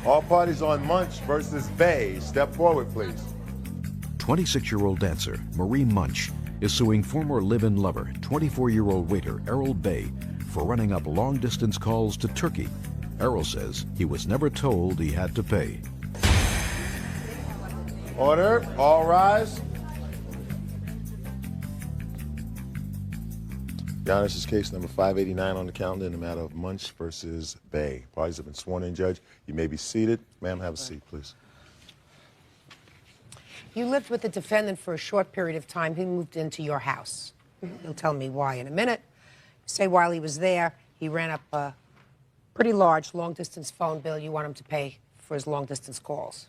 All parties on Munch versus Bay. Step forward, please. 26-year-old dancer Marie Munch is suing former live-in lover, 24-year-old waiter Errol Bay, for running up long-distance calls to Turkey. Errol says he was never told he had to pay. Order. All rise. Your Honor, this is case number 589 on the calendar in the matter of Munch versus Bay. Parties have been sworn in, Judge. You may be seated. Ma'am, have a seat, please. You lived with the defendant for a short period of time. He moved into your house. You'll tell me why in a minute. Say while he was there, he ran up a pretty large long-distance phone bill you want him to pay for his long-distance calls.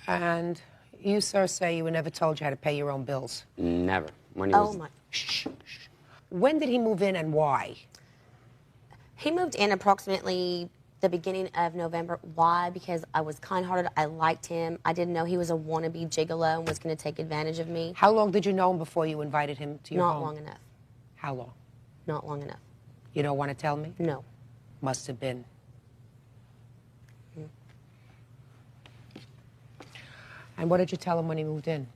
And you, sir, say you were never told you how to pay your own bills. Never. Money Oh, was... my... Shh, shh. When did he move in and why? He moved in approximately the beginning of November. Why? Because I was kind-hearted. I liked him. I didn't know he was a wannabe gigolo and was going to take advantage of me. How long did you know him before you invited him to your home? Not long enough. How long? Not long enough. You don't want to tell me? No. Must have been. And what did you tell him when he moved in?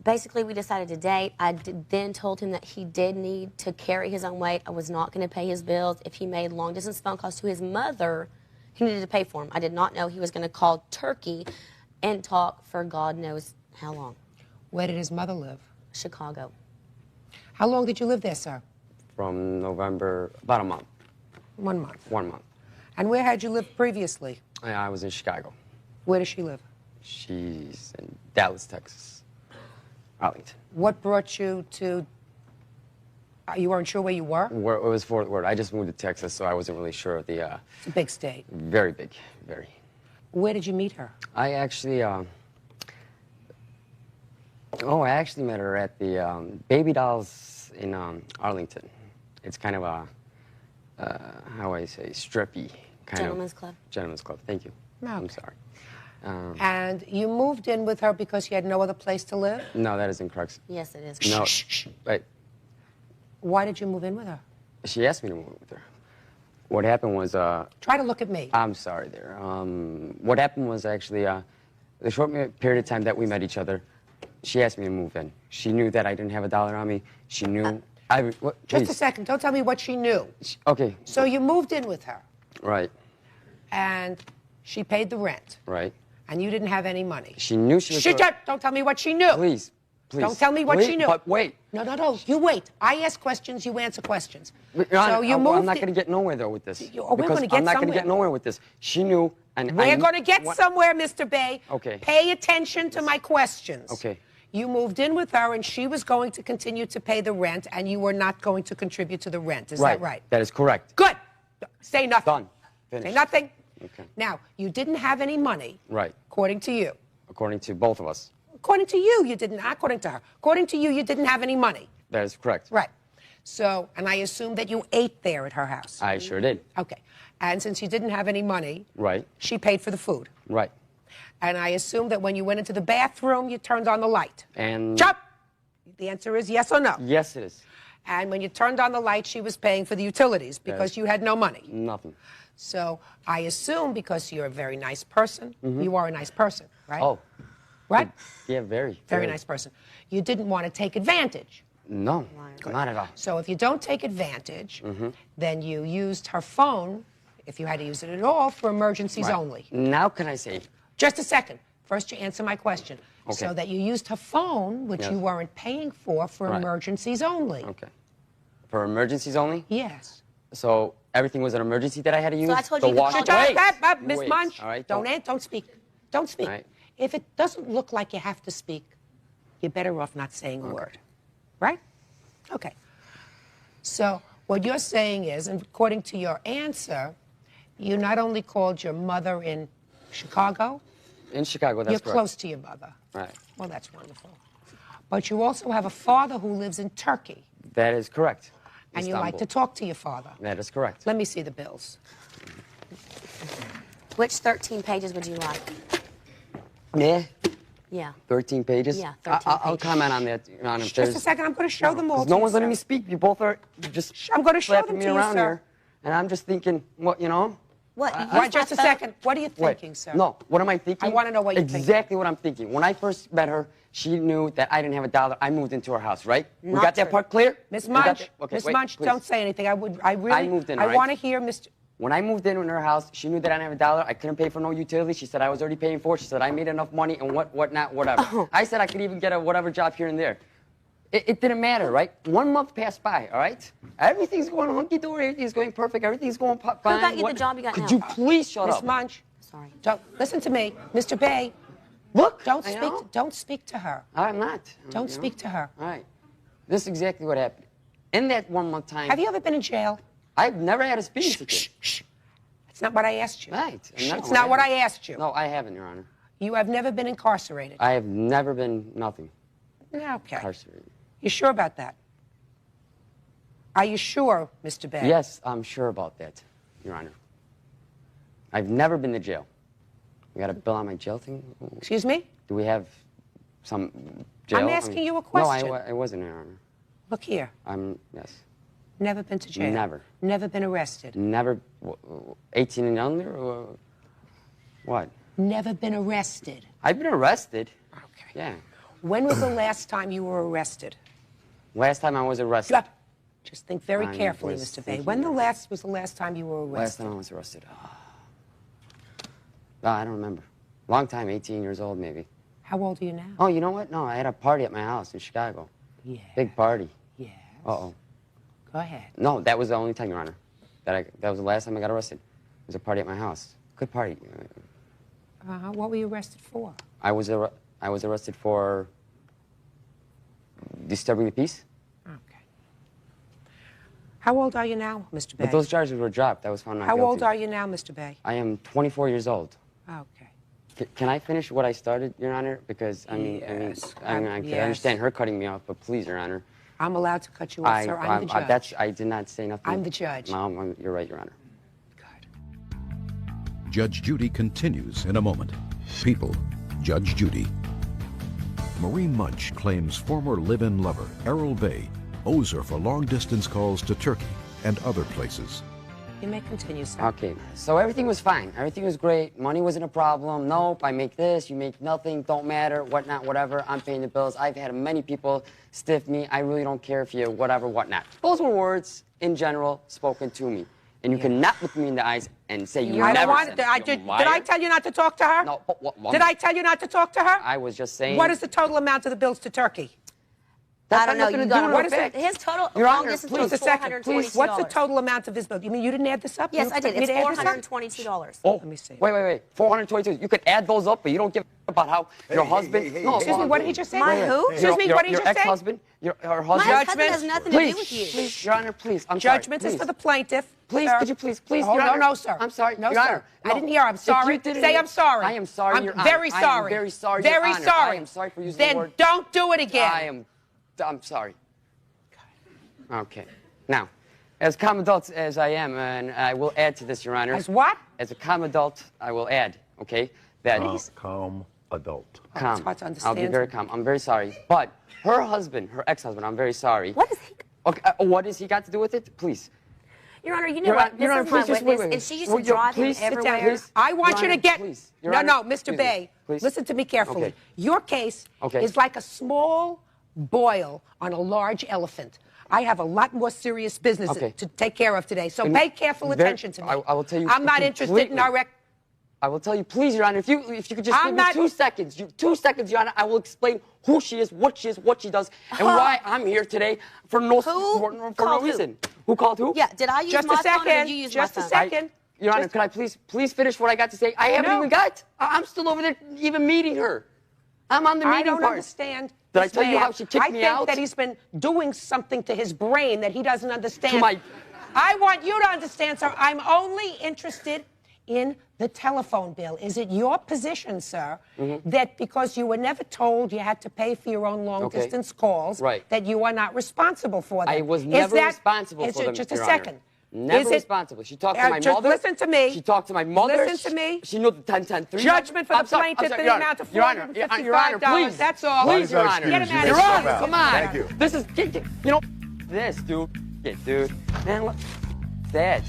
Basically, we decided to date. I then told him that he did need to carry his own weight. I was not going to pay his bills. If he made long-distance phone calls to his mother, he needed to pay for them. I did not know he was going to call Turkey and talk for God knows how long. Where did his mother live? Chicago. How long did you live there, sir? From November, about a month. 1 month. 1 month. And where had you lived previously? I was in Chicago. Where does she live? She's in Dallas, Texas. Arlington. What brought you to... You weren't sure where you were? It was Fort Worth. I just moved to Texas, so I wasn't really sure of the... It's a big state. Very big, very. Where did you meet her? I actually... I actually met her at the Baby Dolls in Arlington. It's kind of a, how do I say, strippy kind Gentleman's of... club. Gentleman's club. Thank you. Okay. I'm sorry. And you moved in with her because you had no other place to live? No, that is incorrect. Yes, it is. No. Shh, shh, shh. Wait. Why did you move in with her? She asked me to move with her. What happened was... Try to look at me. I'm sorry there. What happened was actually the short period of time that we met each other, she asked me to move in. She knew that I didn't have a dollar on me. She knew... Just a second. Don't tell me what she knew. Okay. So you moved in with her. Right. And she paid the rent. Right. And you didn't have any money. She knew she was... Shut up! Don't tell me what she knew. Please. Please. Don't tell me what she knew. But wait. No, no, no. You wait. I ask questions, you answer questions. So you moved... I'm not going to get nowhere, though, with this. We're going to get I'm not going to somewhere. get nowhere with this. She knew, and We're going to get somewhere, Mr. Bay. Okay. Pay attention to my questions. Okay. You moved in with her, and she was going to continue to pay the rent, and you were not going to contribute to the rent. Is that right? That is correct. Good. Say nothing. Done. Finished. Say nothing. Okay. Now, you didn't have any money. Right. According to you. According to both of us. According to you, you didn't. Not according to her. According to you, you didn't have any money. That is correct. Right. So, and I assume that you ate there at her house. I sure did. Okay. And since you didn't have any money, Right. she paid for the food. Right. And I assume that when you went into the bathroom, you turned on the light. And... Chop! The answer is yes or no. Yes, it is. And when you turned on the light, she was paying for the utilities because you had no money. Nothing. So I assume because you're a very nice person, you are a nice person, right? Oh. Right? Yeah, very. Very nice person. You didn't want to take advantage. No, not at all. So if you don't take advantage, then you used her phone, if you had to use it at all, for emergencies only. Now can I say... Just a second. First, you answer my question. Okay. So that you used her phone, which you weren't paying for emergencies only. Okay. For emergencies only? Yes. So everything was an emergency that I had to use? So I told you The to wash... call Shut Miss Wait. Munch. All right, Don't speak. Don't speak. Right. If it doesn't look like you have to speak, you're better off not saying a word. Right? Okay. So what you're saying is, and according to your answer, you not only called your mother in Chicago. In Chicago, that's You're correct. close to your mother. Right. Well, that's wonderful. But you also have a father who lives in Turkey. That is correct. And you like to talk to your father. That is correct. Let me see the bills. Which 13 pages would you like? Yeah. Yeah. 13 pages? Yeah, 13 I'll pages. comment on that. Just a second. I'm going to show them all. No to one's you, letting me sir. speak. You both are just I'm going to show slapping them me to you, around sir. here. And I'm just thinking, what, you know? What? Why, just a second. What are you thinking, sir? No, what am I thinking? I want to know what you're thinking. Exactly what I'm thinking. When I first met her, she knew that I didn't have a dollar. I moved into her house, right? We Not got that true. part clear? Miss We got Munch, that- okay, Miss wait, Munch, please. don't say anything. I moved in, I right? want to hear Mr. When I moved in her house, she knew that I didn't have a dollar. I couldn't pay for no utilities. She said I was already paying for it. She said I made enough money and whatnot, whatever. Oh. I said I could even get a whatever job here and there. It didn't matter, right? 1 month passed by, all right? Everything's going hunky-dory. Everything's going perfect. Everything's going fine. got you the job you got Could now? you please shut Miss up? Munch, Sorry. don't listen to me, Mr. Bay. Look, Don't I speak. know. Don't speak to her. I'm not. Don't you know? speak to her. All right. This is exactly what happened. In that 1 month time, Have you ever been in jail? I've never had a speeding ticket. Shh. That's not what I asked you. Right. Shh, No, it's not what I asked you. No, I haven't, Your Honor. You have never been incarcerated. I have never been nothing Okay. incarcerated. You sure about that? Are you sure, Mr. Bay? Yes, I'm sure about that, Your Honor. I've never been to jail. We got a bill on my jail thing? Excuse me? Do we have some jail? I'm asking you a question. No, I wasn't, Your Honor. Look here. Yes. Never been to jail. Never. Never been arrested. Never, 18 and under? Or what? Never been arrested. I've been arrested. Okay. Yeah. When was the last time you were arrested? Last time I was arrested. Stop. Just think very I carefully, was Mr. Bay. thinking When about was the last time you were Last arrested? time I was arrested. I don't remember. Long time, 18 years old maybe. How old are you now? Oh, you know what? No, I had a party at my house in Chicago. Yeah. Big party. Yes. Uh-oh. Go ahead. No, that was the only time, Your Honor. That was the last time I got arrested. It was a party at my house. Good party. What were you arrested for? I was arrested for disturbing the peace. Okay. How old are you now, Mr. Bay? But those charges were dropped. I was found not How guilty. old are you now, Mr. Bay? I am 24 years old. Okay. Can I finish what I started, Your Honor? Because I Yes. can Yes. understand her cutting me off, but please, Your Honor. I'm allowed to cut you off, sir. I'm the judge. I did not say nothing. I'm the judge. Mom, you're right, Your Honor. Good. Judge Judy continues in a moment. People, Judge Judy. Marie Munch claims former live-in lover, Errol Bay, owes her for long-distance calls to Turkey and other places. You may continue, sir. Okay, so everything was fine. Everything was great. Money wasn't a problem. Nope, I make this, you make nothing, don't matter, whatnot, whatever. I'm paying the bills. I've had many people stiff me. I really don't care if you whatever, whatnot. Those were words, in general, spoken to me. And you cannot look me in the eyes and say you I never don't want. said Did it. I, You did liar. I tell you not to talk to her? No, but what? Did I tell you not to talk to her? I was just saying. What is the total amount of the bills to Turkey? That's I don't got know. nothing You to got do him. with What is it? His total Your long Honor, distance please, was Just a second, please. $422. What's the total amount of his bill? You mean you didn't add this up? Yes, You I did. expect me It's to add this up? $422. Oh, Let me see. Wait. 422. You could add those up, but you don't give a about how your husband. No, Excuse me, what did he just say? My who? Excuse me, what did you your just say? ex-husband, your My husband. husband has nothing to Please, do with you. please, Your Honor, please. I'm Judgment sorry. is for the plaintiff. Please, sir. could you please, Oh, Your no, Honor. no, sir. I'm sorry, No, Your sir. Honor. I No. didn't hear. I'm If sorry. you didn't Say hear- I'm sorry. I am sorry, I'm Your Honor. very I am sorry. very sorry, Your Very Honor. sorry. I am sorry for using then the word. don't do it again. I'm sorry. Okay. Now, as calm adults as I am, and I will add to this, Your Honor. As what? As a calm adult, I will add, okay, that Calm adult. Oh, calm. it's hard to I'll understand. be very calm. I'm very sorry. But her husband, her ex-husband, I'm very sorry. What is he? Okay, what has he got to do with it? Please. Your Honor, you know Your what? Honor, This Your Honor, is my please just witness, wait. and she used Will to you drive him please sit down, everywhere. please? I want Your you to Honor, get. please. Your No, Honor, no, Mr. excuse me. Bay. Please. Listen to me carefully. Okay. Your case Okay. is like a small boil on a large elephant. I have a lot more serious business Okay. to take care of today, so And pay careful very- attention to me. I will tell you I'm not interested in completely. our. I will tell you, please, Your Honor, if you could just I'm give not- me 2 seconds. 2 seconds, Your Honor, I will explain who she is, what she does, and why I'm here today for no Who for no called who? reason. Who called who? Yeah, did I use Just my a phone or second. did you use Just my a phone? second. Your Honor, Just- could I please finish what I got to say? I haven't No. even got. I'm still over there even meeting her. I'm on the meeting I don't part. understand. Did I this tell you man. how she kicked me I out? think that he's been doing something to his brain that he doesn't understand. To my- I want you to understand, sir. I'm only interested in the telephone bill. Is it your position, sir, that because you were never told you had to pay for your own long-distance calls, Right. that you are not responsible for them? I was Is never that- responsible is for it- them, Just Your a Honor. second. Never Is it- responsible. She talked to my just mother. listen to me. She talked to my mother. Listen to me. She knew the 10-10-3. Judgment for I'm the sorry, plaintiff I'm sorry, in Your the Honor, amount of Your Honor, Your Honor, $455. please. That's all. Please, Your Excuse Honor. you. Get him out of Your here. Honor, Come on. Thank you. This is, you know, this, dude. Yeah, dude. Man, look. That.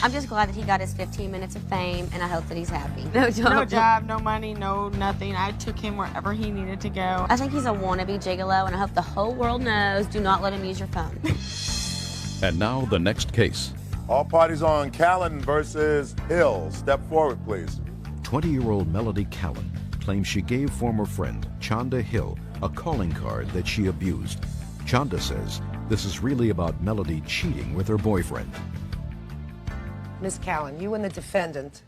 I'm just glad that he got his 15 minutes of fame, and I hope that he's happy. No No job, no money, no nothing. I took him wherever he needed to go. I think he's a wannabe gigolo, and I hope the whole world knows, do not let him use your phone. And now the next case. All parties on Callan versus Hill. Step forward, please. 20-year-old Melody Callan claims she gave former friend Chanda Hill a calling card that she abused. Chanda says this is really about Melody cheating with her boyfriend. Ms. Callan, you and the defendant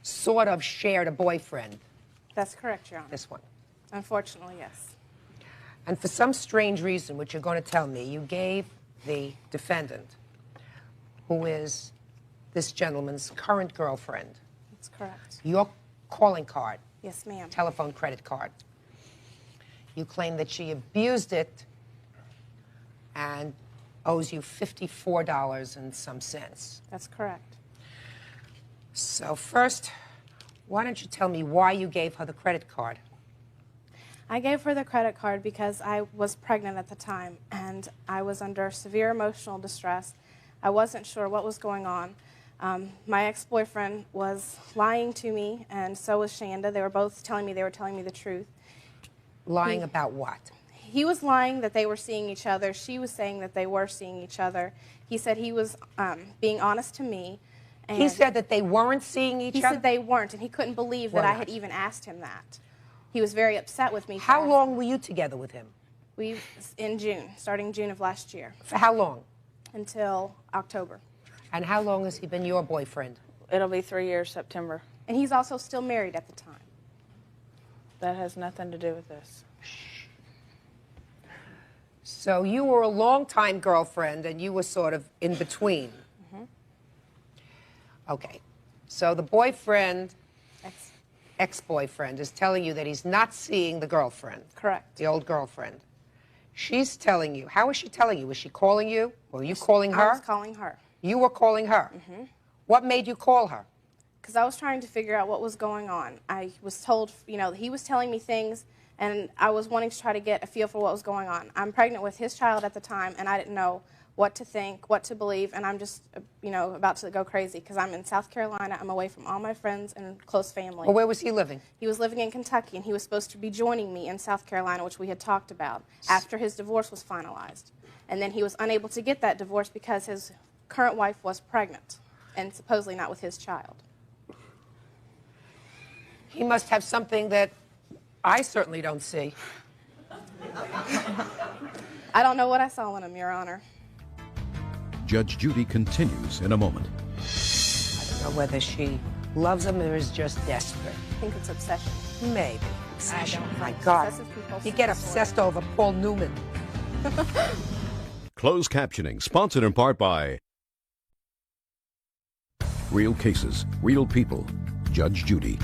sort of shared a boyfriend, That's correct, Your Honor. this one. Unfortunately, yes. And for some strange reason, which you're going to tell me, you gave the defendant, who is this gentleman's current girlfriend, That's correct. your calling card, Yes, ma'am. telephone credit card. You claim that she abused it and owes you $54 and some cents. That's correct. So first, why don't you tell me why you gave her the credit card? I gave her the credit card because I was pregnant at the time and I was under severe emotional distress. I wasn't sure what was going on. My ex-boyfriend was lying to me, and so was Shanda. They were both telling me the truth. Lying about what? He was lying that they were seeing each other. She was saying that they were seeing each other. He said he was being honest to me. And He said that they weren't seeing each he other? said they weren't, and he couldn't believe Why that I not? had even asked him that. He was very upset with me. for How asking. long were you together with him? In June, starting June of last year, For how long? until October. And how long has he been your boyfriend? It'll be 3 years September. And he's also still married at the time. That has nothing to do with this. So you were a long-time girlfriend, and you were sort of in between. Okay. So the boyfriend, ex-boyfriend, is telling you that he's not seeing the girlfriend. Correct. The old girlfriend. She's telling you. How is she telling you? Was she calling you? Were you calling her? I was calling her. You were calling her. What made you call her? Because I was trying to figure out what was going on. I was told, he was telling me things, and I was wanting to try to get a feel for what was going on. I'm pregnant with his child at the time, and I didn't know what to think, what to believe, and I'm just, about to go crazy because I'm in South Carolina. I'm away from all my friends and close family. Well, where was he living? He was living in Kentucky, and he was supposed to be joining me in South Carolina, which we had talked about, after his divorce was finalized. And then he was unable to get that divorce because his current wife was pregnant, and supposedly not with his child. He must have something that I certainly don't see. I don't know what I saw in him, Your Honor. Judge Judy continues in a moment. I don't know whether she loves him or is just desperate. I think it's obsession. Maybe. Obsession. don't My think God. obsessive people You get seem obsessed over Paul Newman. Closed captioning, sponsored in part by Real Cases, Real People, Judge Judy.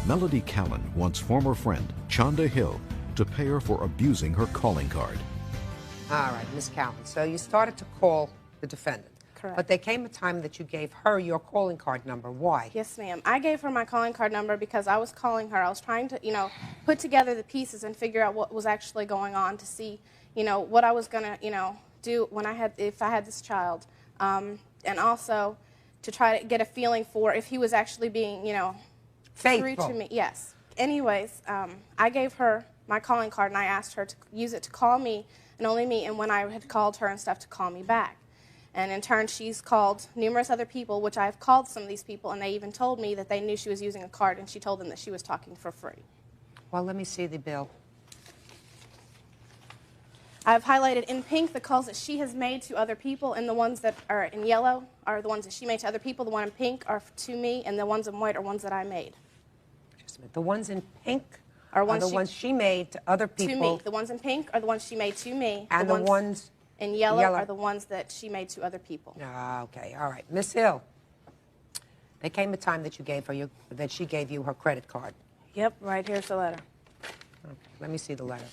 Melody Callan wants former friend Chanda Hill to pay her for abusing her calling card. All right, Miss Callan. So you started to call the defendant. Correct. But there came a time that you gave her your calling card number. Why? Yes, ma'am. I gave her my calling card number because I was calling her. I was trying to, put together the pieces and figure out what was actually going on to see, what I was going to, do when if I had this child. And also to try to get a feeling for if he was actually being, true Faithful. to me. Yes. Anyways, I gave her my calling card, and I asked her to use it to call me, and only me, and when I had called her and stuff, to call me back. And in turn, she's called numerous other people, which I've called some of these people, and they even told me that they knew she was using a card, and she told them that she was talking for free. Well, let me see the bill. I've highlighted in pink the calls that she has made to other people, and the ones that are in yellow are the ones that she made to other people. The one in pink are to me, and the ones in white are ones that I made. Just a minute. The ones in pink Are are the ones she made to other To people. me. The ones in pink are the ones she made to me. And the ones in yellow yellow. are the ones that she made to other people. Ah, okay, all right. Miss Hill, there came a time that you gave her that she gave you her credit card. Yep, right here's the letter. Okay, let me see the letter.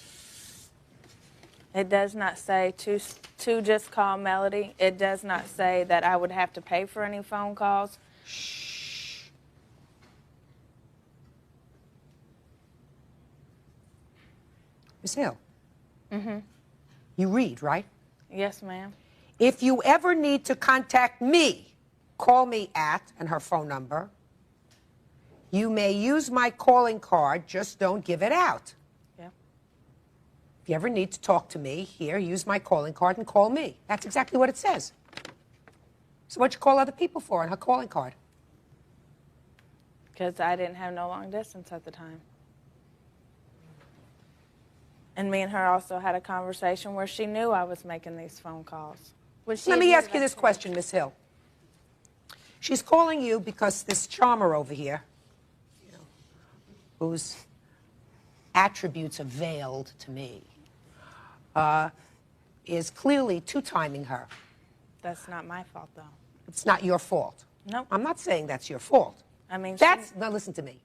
It does not say to just call Melody. It does not say that I would have to pay for any phone calls. Miss Hill. You read, right? Yes, ma'am. If you ever need to contact me, call me at, and her phone number. You may use my calling card, just don't give it out. Yeah. If you ever need to talk to me, here, use my calling card and call me. That's exactly what it says. So what'd you call other people for on her calling card? Because I didn't have no long distance at the time. And me and her also had a conversation where she knew I was making these phone calls. Let me ask you this question, Miss Hill. She's calling you because this charmer over here, whose attributes are veiled to me, is clearly two-timing her. That's not my fault, though. It's not your fault. Nope. I'm not saying that's your fault. I mean, Now listen to me.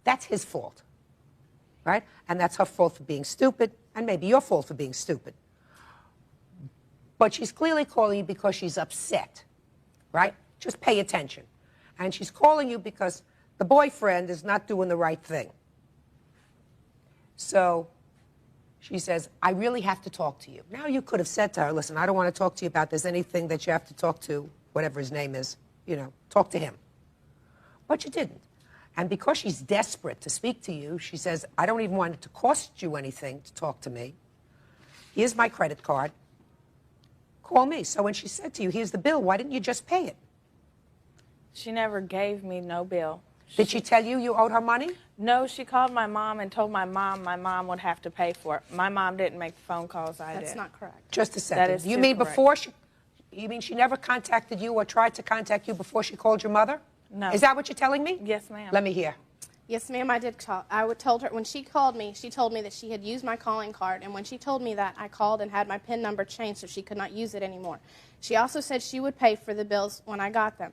That's his fault, right? And that's her fault for being stupid, and maybe your fault for being stupid. But she's clearly calling you because she's upset, right? Just pay attention. And she's calling you because the boyfriend is not doing the right thing. So she says, I really have to talk to you. Now you could have said to her, listen, I don't want to talk to you about this. Anything that you have to talk to, whatever his name is, talk to him. But you didn't. And because she's desperate to speak to you, she says, I don't even want it to cost you anything to talk to me. Here's my credit card. Call me. So when she said to you, here's the bill, why didn't you just pay it? she never gave me no bill. Did she tell you you owed her money? No, she called my mom and told my mom would have to pay for it. My mom didn't make the phone calls, I did. That's not correct. Just a second. That is You too mean correct. before she... You mean she never contacted you or tried to contact you before she called your mother? No. Is that what you're telling me? Yes, ma'am. Let me hear. Yes, ma'am, I did call. Told her, when she called me, she told me that she had used my calling card, and when she told me that, I called and had my PIN number changed so she could not use it anymore. She also said she would pay for the bills when I got them.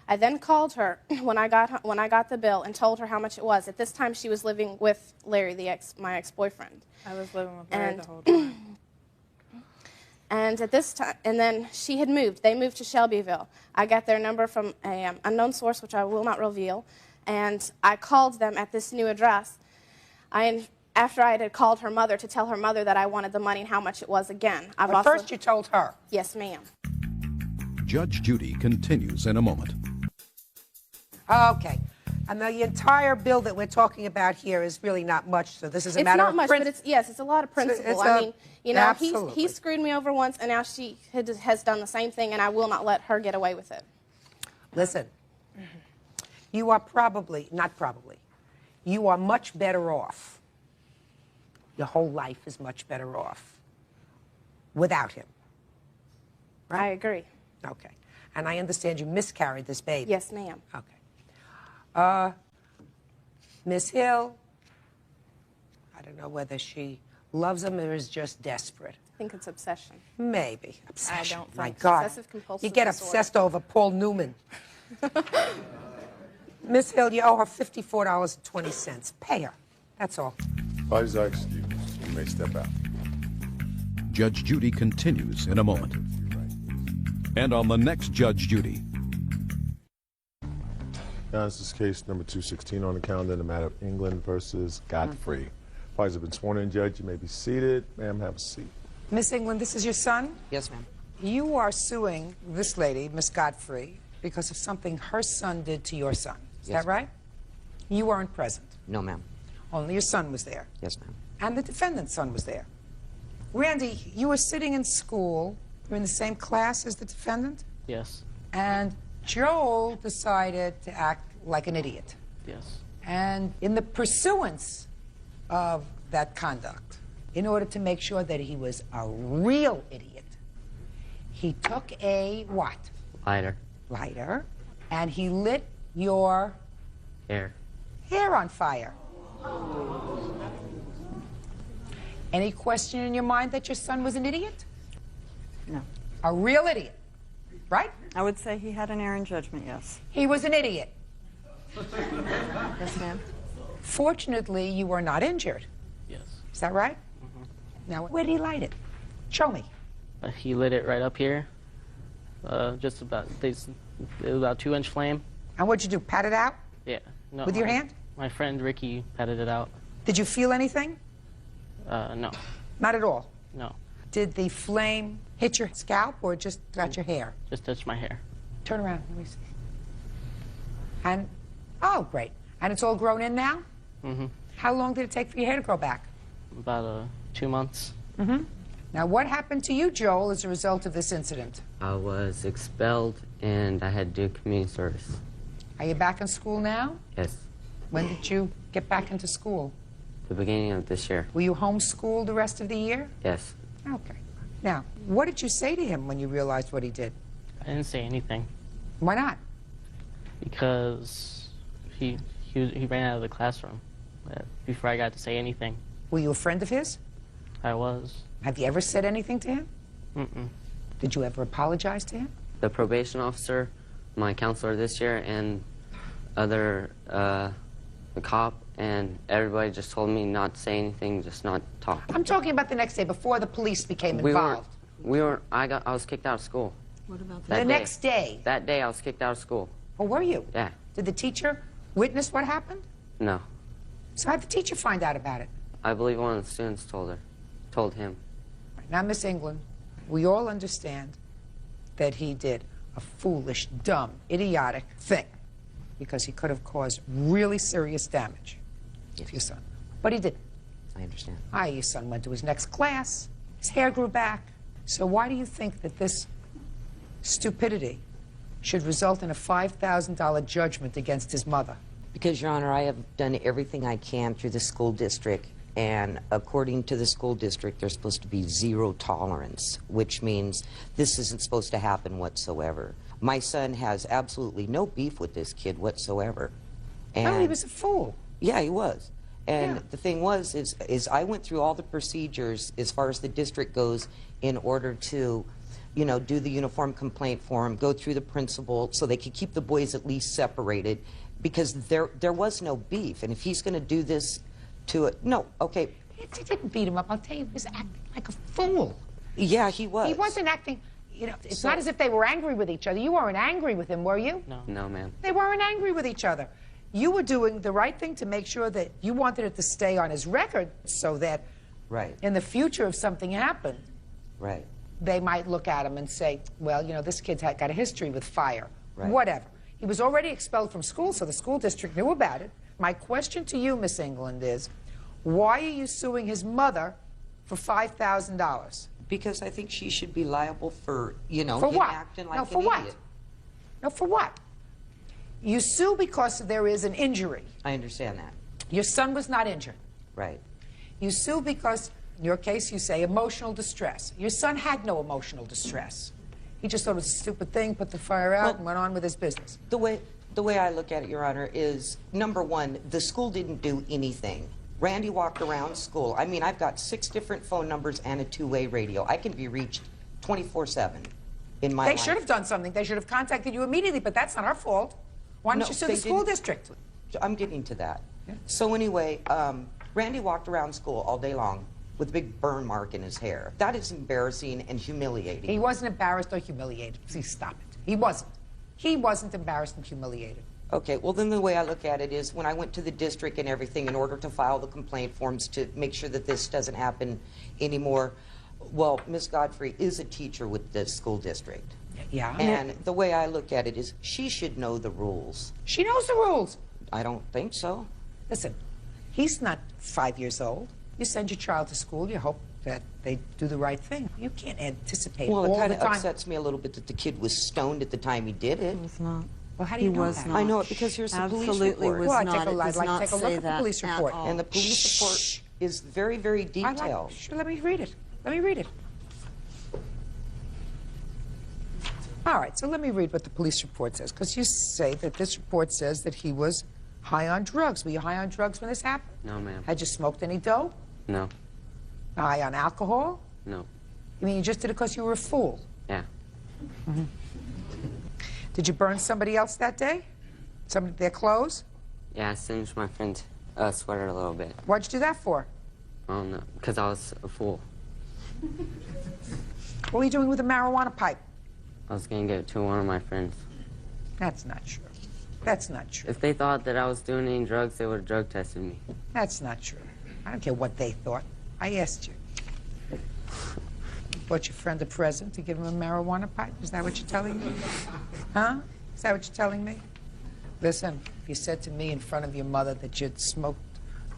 I then called her when I got the bill and told her how much it was. At this time, she was living with Larry, my ex-boyfriend. I was living with Larry And- the whole time. And at this time, and then she had moved. They moved to Shelbyville. I got their number from an unknown source, which I will not reveal, and I called them at this new address. After I had called her mother to tell her mother that I wanted the money and how much it was again. But first you told her. Yes, ma'am. Judge Judy continues in a moment. Okay. And the entire bill that we're talking about here is really not much, so this is a It's matter not of much, but it's a lot of principle. I mean, absolutely. he screwed me over once, and now she has done the same thing, and I will not let her get away with it. Listen, you are you are much better off. Your whole life is much better off without him. I agree. Okay. And I understand you miscarried this baby. Yes, ma'am. Okay. Miss Hill, I don't know whether she loves him or is just desperate. I think it's obsession. Maybe. Obsession. I don't My think God. Obsessive-compulsive You get disorder. obsessed over Paul Newman. Miss Hill, you owe her $54.20. Pay her. That's all. Parties are excused. You may step out. Judge Judy continues in a moment. And on the next Judge Judy. Now, this is case number 216 on the calendar in the matter of England versus Godfrey. Parties have been sworn in, Judge. You may be seated. Ma'am, have a seat. Miss England, this is your son? Yes, ma'am. You are suing this lady, Miss Godfrey, because of something her son did to your son. Is Yes, that right? You weren't present. No, ma'am. Only your son was there. Yes, ma'am. And the defendant's son was there. Randy, you were sitting in school. You're in the same class as the defendant? Yes. And Joel decided to act like an idiot. Yes. And in the pursuance of that conduct, in order to make sure that he was a real idiot, he took a what? Lighter, and he lit your Hair. hair on fire. Any question in your mind that your son was an idiot? No. A real idiot, right? I would say he had an error in judgment, yes. He was an idiot. Yes, ma'am. Fortunately, you were not injured. Yes. Is that right? Now, where did he light it? Show me. He lit it right up here. Just about, it was about 2-inch flame. And what'd you do, pat it out? Yeah. No, With your hand? My friend Ricky patted it out. Did you feel anything? No. Not at all. No. Did the flame Hit your scalp or just got your hair? Just touched my hair. Turn around. Let me see. And, oh, great. And it's all grown in now? Mm-hmm. How long did it take for your hair to grow back? About 2 months. Mm-hmm. Now, what happened to you, Joel, as a result of this incident? I was expelled and I had to do community service. Are you back in school now? Yes, When did you get back into school? the beginning of this year. Were you homeschooled the rest of the year? Yes. Okay. Now, what did you say to him when you realized what he did? I didn't say anything Why not? because he ran out of the classroom before I got to say anything. Were you a friend of his? I was. Have you ever said anything to him? Mm-mm. Did you ever apologize to him? The probation officer, my counselor this year, and the cop, and everybody just told me not to say anything, just not talk. I'm talking about the next day, before the police became involved. I was kicked out of school. What about The next day. That day I was kicked out of school. Oh, were you? Yeah. Did the teacher witness what happened? No. So how did the teacher find out about it? I believe one of the students told him. Now, Miss England, we all understand that he did a foolish, dumb, idiotic thing because he could have caused really serious damage to your son. But he didn't. I understand. Your son went to his next class. His hair grew back. So why do you think that this stupidity should result in a $5,000 judgment against his mother? Because, Your Honor, I have done everything I can through the school district, and according to the school district, there's supposed to be zero tolerance, which means this isn't supposed to happen whatsoever. My son has absolutely no beef with this kid whatsoever. And Oh, he was a fool. yeah, he was. And Yeah. the thing was, is I went through all the procedures as far as the district goes in order to, you know, do the uniform complaint form, go through the principal so they could keep the boys at least separated, because there was no beef. And if he's going to do this to it, no, okay. He didn't beat him up. I'll tell you, he was acting like a fool. Yeah, he was. He wasn't acting, you know, it's So- not as if they were angry with each other. You weren't angry with him, were you? No. No, ma'am. They weren't angry with each other. You were doing the right thing to make sure that you wanted it to stay on his record so that Right, in the future, if something happened, right. they might look at him and say, well, you know, this kid's got a history with fire. Right. Whatever. He was already expelled from school, so the school district knew about it. My question to you, Miss England, is why are you suing his mother for $5,000? Because I think she should be liable for, you know, For him what? acting like No, an for what? idiot. No, for what? You sue because there is an injury. I understand that. Your son was not injured. Right. You sue because, in your case, you say emotional distress. Your son had no emotional distress. He just thought it was a stupid thing, put the fire out, Well- and went on with his business. The way I look at it, Your Honor, is, number one, the school didn't do anything. Randy walked around school. I mean, I've got 6 different phone numbers and a 2-way radio. I can be reached 24/7 in my They life. should have done something. They should have contacted you immediately, but that's not our fault. Why don't No, you sue they the school didn't. district? I'm getting to that. So anyway, Randy walked around school all day long with a big burn mark in his hair. That is embarrassing and humiliating. He wasn't embarrassed or humiliated. Please stop it. He wasn't. He wasn't embarrassed and humiliated. Okay, well then the way I look at it is when I went to the district and everything in order to file the complaint forms to make sure that this doesn't happen anymore, well, Miss Godfrey is a teacher with the school district. Yeah. And the way I look at it is she should know the rules. She knows the rules. I don't think so. Listen, he's not 5 years old. You send your child to school, you hope that they do the right thing. You can't anticipate Well, it all kind the of time. upsets me a little bit that the kid was stoned at the time he did it. He was not. Well, how do you He know was that? not. I know it because here's the police Absolutely report. was Well, I'd not. take a It look- does I'd not take a look say at the that police at report. all. And the police report is very, very detailed. Sure, let me read it. Let me read it. All right, so let me read what the police report says, because you say that this report says that he was high on drugs. Were you high on drugs when this happened? No, ma'am. Had you smoked any dope? No. High on alcohol? No. You mean you just did it because you were a fool? Yeah. Did you burn somebody else that day? Their clothes? Yeah, I singed my friend's sweater a little bit. What'd you do that for? I don't know, because I was a fool. What were you doing with a marijuana pipe? I was going to give it to one of my friends. That's not true. That's not true. If they thought that I was doing any drugs, they would have drug tested me. That's not true. I don't care what they thought. I asked you. bought your friend a present to give him a marijuana pipe? Is that what you're telling me? Huh? Is that what you're telling me? Listen, if you said to me in front of your mother that you'd smoked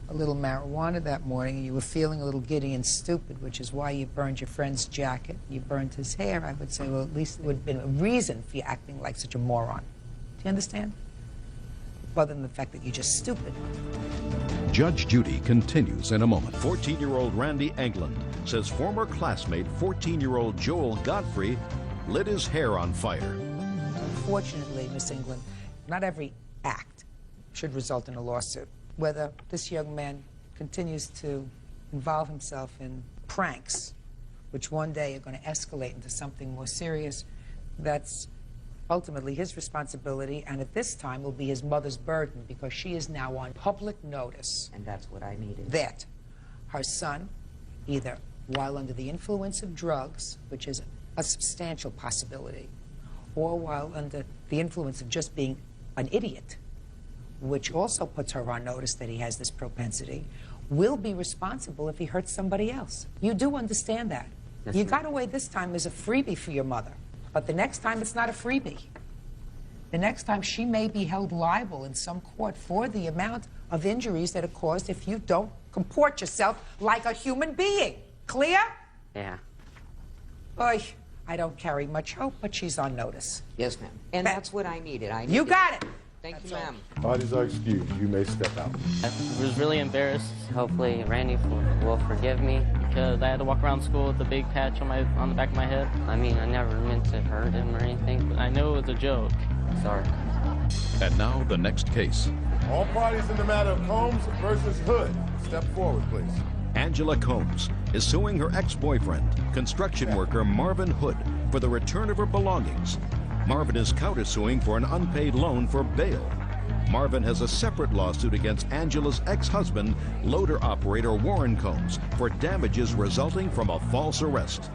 a little marijuana that morning and you were feeling a little giddy and stupid, which is why you burned your friend's jacket, you burned his hair, I would say, well, at least it would have been a reason for you acting like such a moron. Do you understand? Other than the fact that you're just stupid. Judge Judy continues in a moment. 14-year-old Randy England says former classmate 14-year-old Joel Godfrey lit his hair on fire. Unfortunately, Miss England, not every act should result in a lawsuit. Whether this young man continues to involve himself in pranks, which one day are going to escalate into something more serious, that's ultimately his responsibility, and at this time will be his mother's burden, because she is now on public notice. And that's what I needed. That her son, either while under the influence of drugs, which is a substantial possibility, or while under the influence of just being an idiot, which also puts her on notice that he has this propensity, will be responsible if he hurts somebody else. You do understand that. Yes, You ma'am. got away this time as a freebie for your mother, but the next time it's not a freebie. The next time she may be held liable in some court for the amount of injuries that are caused if you don't comport yourself like a human being. Clear? Yeah. Oy, I don't carry much hope, but she's on notice. Yes, ma'am. And Ba- that's what I needed. I You needed. got it. Thank you, That's all. ma'am. Parties are excused. You may step out. I was really embarrassed Hopefully Randy will forgive me. because I had to walk around school with a big patch on the back of my head. I mean, I never meant to hurt him or anything. I know it was a joke. Sorry. And now the next case. All parties in the matter of Combs versus Hood. Step forward, please. Angela Combs is suing her ex-boyfriend, construction worker Marvin Hood, for the return of her belongings. Marvin is countersuing for an unpaid loan for bail. Marvin has a separate lawsuit against Angela's ex-husband, loader-operator Warren Combs, for damages resulting from a false arrest.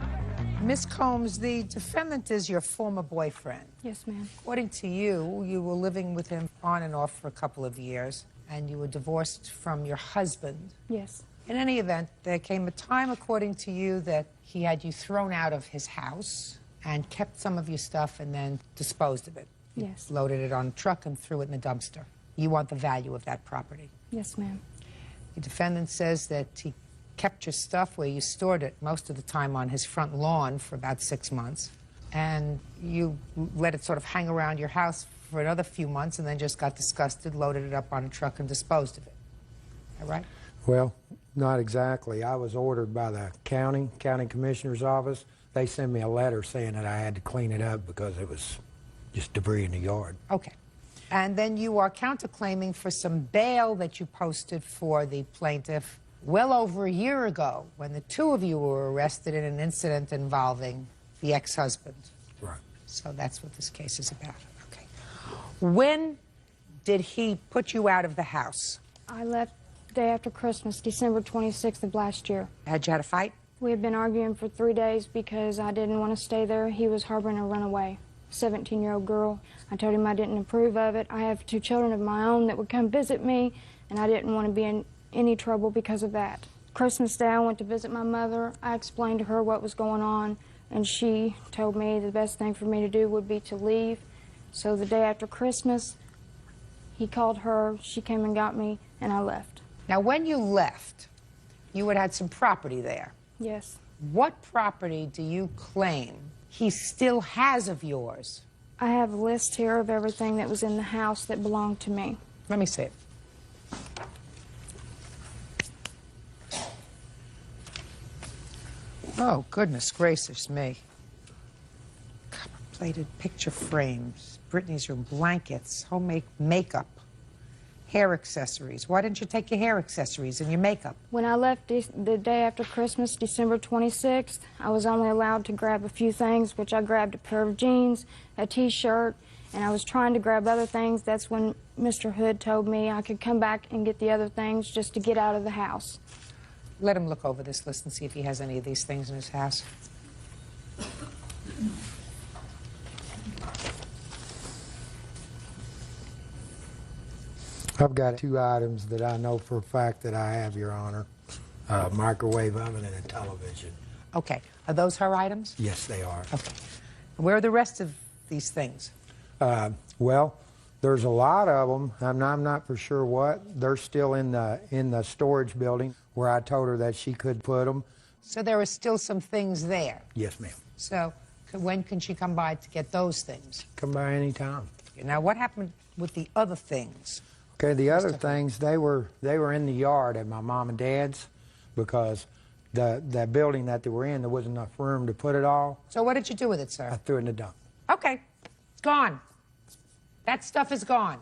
Miss Combs, the defendant is your former boyfriend. Yes, ma'am. According to you, you were living with him on and off for a couple of years, and you were divorced from your husband. Yes. In any event, there came a time, according to you, that he had you thrown out of his house and kept some of your stuff and then disposed of it. Yes. Loaded it on a truck and threw it in the dumpster. You want the value of that property. Yes, ma'am. The defendant says that he kept your stuff where you stored it most of the time on his front lawn for about 6 months, and you let it sort of hang around your house for another few months and then just got disgusted, loaded it up on a truck and disposed of it. All right? Well, not exactly. I was ordered by the county commissioner's office. They sent me a letter saying that I had to clean it up because it was just debris in the yard. Okay. And then you are counterclaiming for some bail that you posted for the plaintiff well over a year ago when the two of you were arrested in an incident involving the ex-husband. Right. So that's what this case is about. Okay. When did he put you out of the house? I left the day after Christmas, December 26th of last year. Had you had a fight? We had been arguing for 3 days because I didn't want to stay there. He was harboring a runaway 17-year-old girl. I told him I didn't approve of it. I have 2 children of my own that would come visit me, and I didn't want to be in any trouble because of that. Christmas Day, I went to visit my mother. I explained to her what was going on, and she told me the best thing for me to do would be to leave. So the day after Christmas, he called her, she came and got me, and I left. Now, when you left, you had some property there. Yes. What property do you claim he still has of yours? I have a list here of everything that was in the house that belonged to me. Let me see it. Oh, goodness gracious me. Copper-plated picture frames, Brittany's room, blankets, homemade makeup, hair accessories. Why didn't you take your hair accessories and your makeup? When I left the day after Christmas, December 26th, I was only allowed to grab a few things, which I grabbed a pair of jeans, a T-shirt, and I was trying to grab other things. That's when Mr. Hood told me I could come back and get the other things just to get out of the house. Let him look over this list and see if he has any of these things in his house. I've got 2 items that I know for a fact that I have, Your Honor. A microwave oven and a television. Okay. Are those her items? Yes, they are. Okay. Where are the rest of these things? Well, there's a lot of them. I'm not for sure what. They're still in the storage building where I told her that she could put them. So there are still some things there. Yes, ma'am. So when can she come by to get those things? Come by any time. Now, what happened with the other things? Okay, the other things, they were in the yard at my mom and dad's because the building that they were in, there wasn't enough room to put it all. So what did you do with it, sir? I threw it in the dump. Okay. It's gone. That stuff is gone.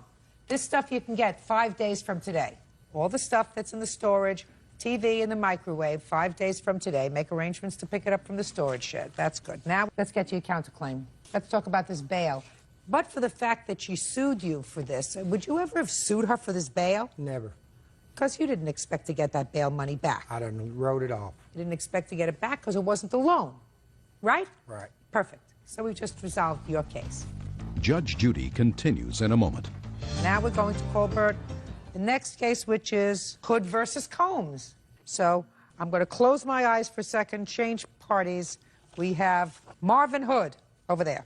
This stuff you can get 5 days from today. All the stuff that's in the storage, TV in the microwave, 5 days from today. Make arrangements to pick it up from the storage shed. That's good. Now, let's get to your counterclaim. Let's talk about this bail. But for the fact that she sued you for this, would you ever have sued her for this bail? Never. Because you didn't expect to get that bail money back. I done wrote it off. You didn't expect to get it back because it wasn't a loan, right? Right. Perfect. So we just resolved your case. Judge Judy continues in a moment. Now we're going to call Bert the next case, which is Hood versus Combs. So I'm going to close my eyes for a second, change parties. We have Marvin Hood over there.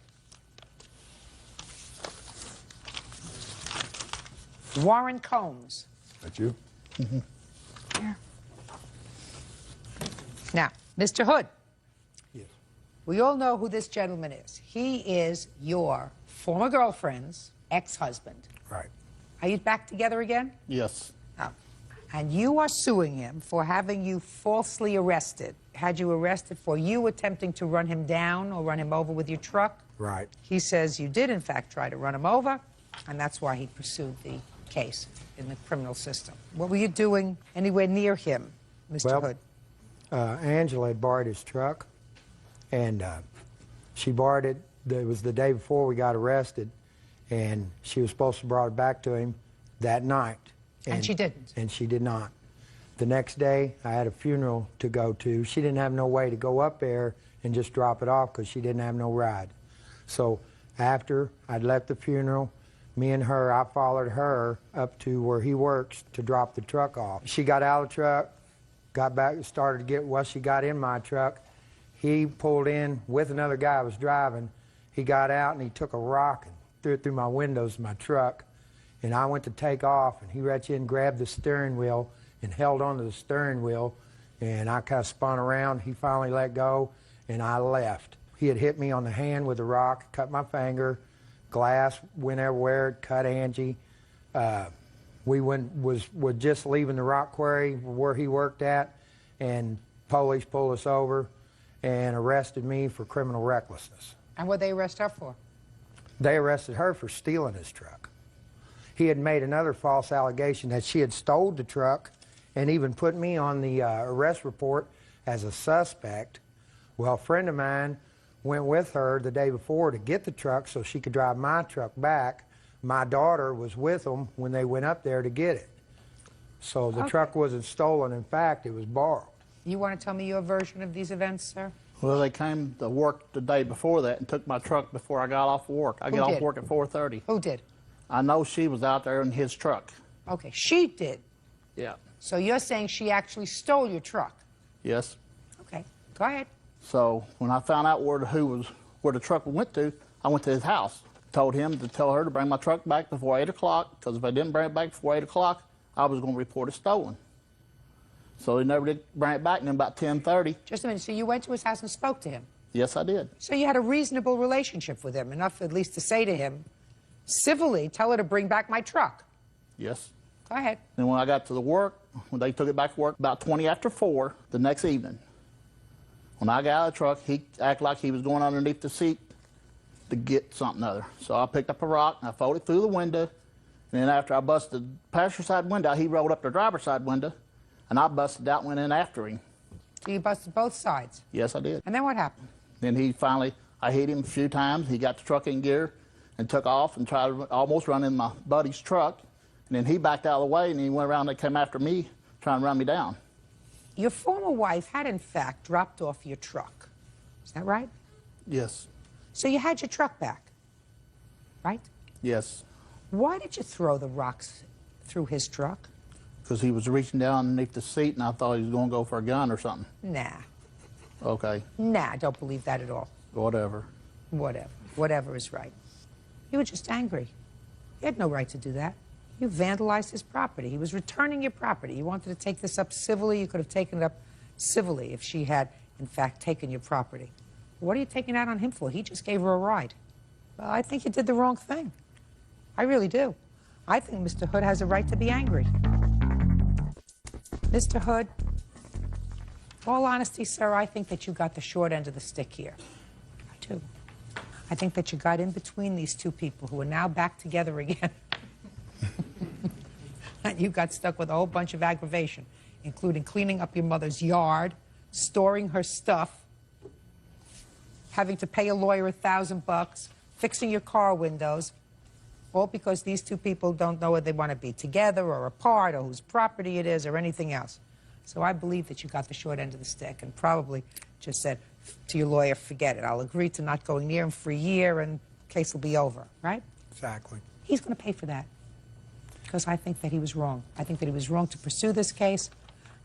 Warren Combs. That you? Mm-hmm. Here. Now, Mr. Hood. Yes. We all know who this gentleman is. He is your former girlfriend's ex-husband. Right. Are you back together again? Yes. Oh. And you are suing him for having you falsely arrested. Had you arrested for you attempting to run him down or run him over with your truck? Right. He says you did, in fact, try to run him over, and that's why he pursued the case in the criminal system. What were you doing anywhere near him, Mr. Hood? Angela had borrowed his truck, and she borrowed it. It was the day before we got arrested, and she was supposed to brought it back to him that night. And she didn't? And she did not. The next day, I had a funeral to go to. She didn't have no way to go up there and just drop it off because she didn't have no ride. So after I'd left the funeral, me and her, I followed her up to where he works to drop the truck off. She got out of the truck, got back, started to get, well, she got in my truck. He pulled in with another guy I was driving. He got out and he took a rock and threw it through my windows of my truck. And I went to take off, and he reached in, grabbed the steering wheel, and held onto the steering wheel. And I kind of spun around. He finally let go, and I left. He had hit me on the hand with a rock, cut my finger. Glass went everywhere, cut Angie. We were just leaving the rock quarry where he worked at, and police pulled us over and arrested me for criminal recklessness. And what did they arrest her for? They arrested her for stealing his truck. He had made another false allegation that she had stole the truck and even put me on the arrest report as a suspect. Well, a friend of mine went with her the day before to get the truck so she could drive my truck back. My daughter was with them when they went up there to get it. So the truck wasn't stolen. In fact, it was borrowed. You want to tell me your version of these events, sir? Well, they came to work the day before that and took my truck before I got off work. I get off work at 4:30. Who did? I know she was out there in his truck. Okay, she did. Yeah. So you're saying she actually stole your truck? Yes. Okay, go ahead. So when I found out where the truck went to, I went to his house. Told him to tell her to bring my truck back before 8 o'clock, because if I didn't bring it back before 8 o'clock, I was going to report it stolen. So he never did bring it back, and then about 10:30. Just a minute, so you went to his house and spoke to him? Yes, I did. So you had a reasonable relationship with him, enough at least to say to him, civilly, tell her to bring back my truck. Yes. Go ahead. Then when I got to the work, when they took it back to work, about 20 after 4 the next evening, when I got out of the truck, he acted like he was going underneath the seat to get something other. So I picked up a rock, and I folded it through the window, and then after I busted the passenger side window, he rolled up the driver's side window, and I busted out and went in after him. So you busted both sides? Yes, I did. And then what happened? Then he finally, I hit him a few times. He got the truck in gear and took off and tried to almost run in my buddy's truck. And then he backed out of the way, and he went around and came after me, trying to run me down. Your former wife had, in fact, dropped off your truck. Is that right? Yes. So you had your truck back, right? Yes. Why did you throw the rocks through his truck? Because he was reaching down underneath the seat, and I thought he was going to go for a gun or something. Nah. Okay. Nah, I don't believe that at all. Whatever. Whatever. Whatever is right. You were just angry. You had no right to do that. You vandalized his property. He was returning your property. You wanted to take this up civilly. You could have taken it up civilly if she had, in fact, taken your property. What are you taking out on him for? He just gave her a ride. Well, I think you did the wrong thing. I really do. I think Mr. Hood has a right to be angry. Mr. Hood, all honesty, sir, I think that you got the short end of the stick here. I do. I think that you got in between these two people who are now back together again. And you got stuck with a whole bunch of aggravation, including cleaning up your mother's yard, storing her stuff, having to pay a lawyer $1,000, fixing your car windows, all because these two people don't know whether they want to be together or apart or whose property it is or anything else. So I believe that you got the short end of the stick and probably just said to your lawyer, forget it. I'll agree to not going near him for a year and the case will be over, right? Exactly. He's going to pay for that because I think that he was wrong. I think that he was wrong to pursue this case.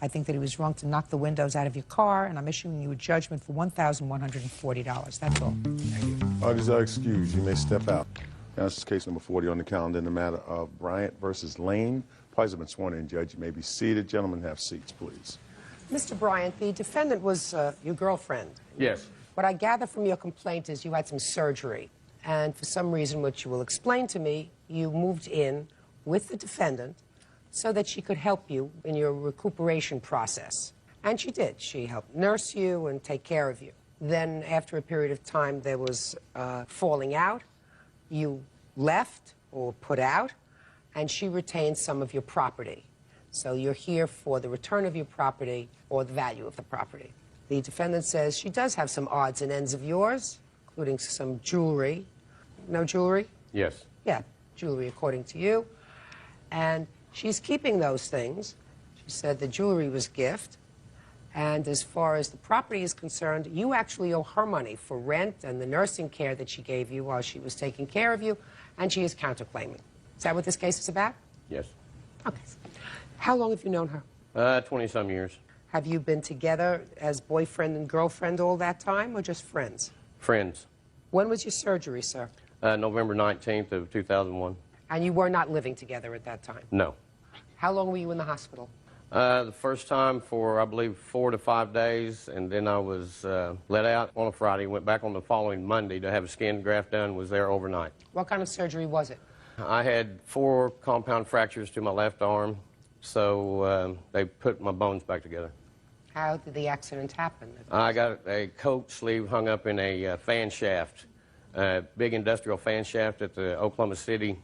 I think that he was wrong to knock the windows out of your car, and I'm issuing you a judgment for $1,140. That's all. Thank you. Parties are excused. You may step out. Now, this is case number 40 on the calendar in the matter of Bryant versus Lane. Parties have been sworn in, Judge. You may be seated. Gentlemen, have seats, please. Mr. Bryant, the defendant was your girlfriend. Yes. What I gather from your complaint is you had some surgery, and for some reason, which you will explain to me, you moved in with the defendant so that she could help you in your recuperation process. And she did. She helped nurse you and take care of you. Then, after a period of time, there was falling out. You left or put out, and she retained some of your property. So you're here for the return of your property or the value of the property. The defendant says she does have some odds and ends of yours, including some jewelry. No jewelry? Yes. Yeah, jewelry according to you. And she's keeping those things. She said the jewelry was gift. And as far as the property is concerned, you actually owe her money for rent and the nursing care that she gave you while she was taking care of you, and she is counterclaiming. Is that what this case is about? Yes. Okay. How long have you known her? 20-some years. Have you been together as boyfriend and girlfriend all that time, or just friends? Friends. When was your surgery, sir? November 19th of 2001. And you were not living together at that time? No. How long were you in the hospital? The first time for, I believe, 4 to 5 days, and then I was let out on a Friday, went back on the following Monday to have a skin graft done, was there overnight. What kind of surgery was it? I had 4 compound fractures to my left arm, so they put my bones back together. How did the accident happen? I got a coat sleeve hung up in a fan shaft, a big industrial fan shaft at the Oklahoma City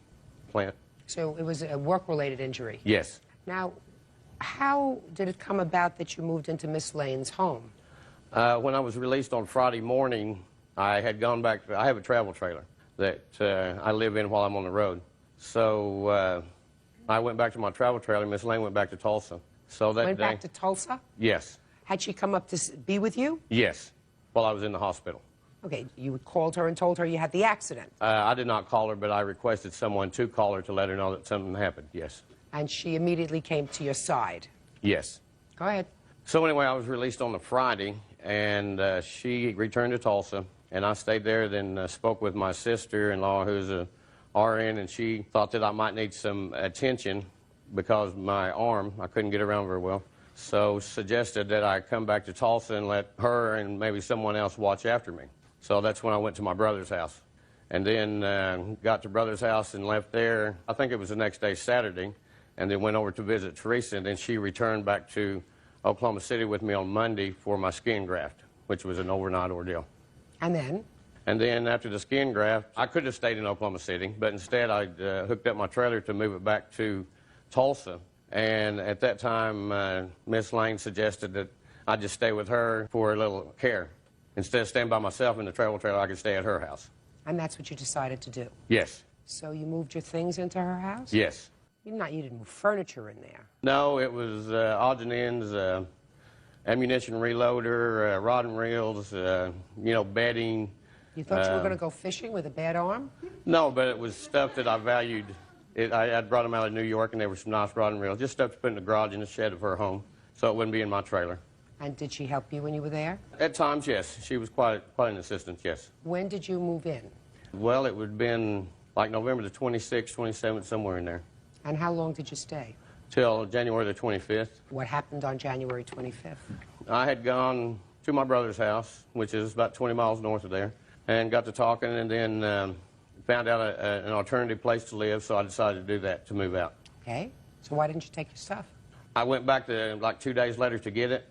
plant. So it was a work-related injury? Yes. Now, how did it come about that you moved into Miss Lane's home? When I was released on Friday morning, I had gone back. I have a travel trailer that I live in while I'm on the road. So I went back to my travel trailer. Miss Lane went back to Tulsa. So that Went day, back to Tulsa? Yes. Had she come up to be with you? Yes, while I was in the hospital. Okay, you called her and told her you had the accident. I did not call her, but I requested someone to call her to let her know that something happened, yes. And she immediately came to your side. Yes. Go ahead. So anyway, I was released on the Friday, and she returned to Tulsa, and I stayed there, then spoke with my sister-in-law, who's a RN, and she thought that I might need some attention because my arm, I couldn't get around very well. So suggested that I come back to Tulsa and let her and maybe someone else watch after me. So that's when I went to my brother's house. And then got to brother's house and left there. I think it was the next day, Saturday, and then went over to visit Teresa, and then she returned back to Oklahoma City with me on Monday for my skin graft, which was an overnight ordeal. And then? And then after the skin graft, I could have stayed in Oklahoma City, but instead I hooked up my trailer to move it back to Tulsa. And at that time, Miss Lane suggested that I just stay with her for a little care. Instead of staying by myself in the travel trailer, I could stay at her house. And that's what you decided to do? Yes. So you moved your things into her house? Yes. You didn't move furniture in there? No, it was odds and ends, ammunition reloader, rod and reels, bedding. You thought you were going to go fishing with a bad arm? No, but it was stuff that I valued. I brought them out of New York, and they were some nice rod and reels, just stuff to put in the garage in the shed of her home, so it wouldn't be in my trailer. And did she help you when you were there? At times, yes. She was quite an assistant, yes. When did you move in? Well, it would have been like November the 26th, 27th, somewhere in there. And how long did you stay? Till January the 25th. What happened on January 25th? I had gone to my brother's house, which is about 20 miles north of there, and got to talking, and then found out an alternative place to live, so I decided to do that, to move out. Okay. So why didn't you take your stuff? I went back to like 2 days later to get it,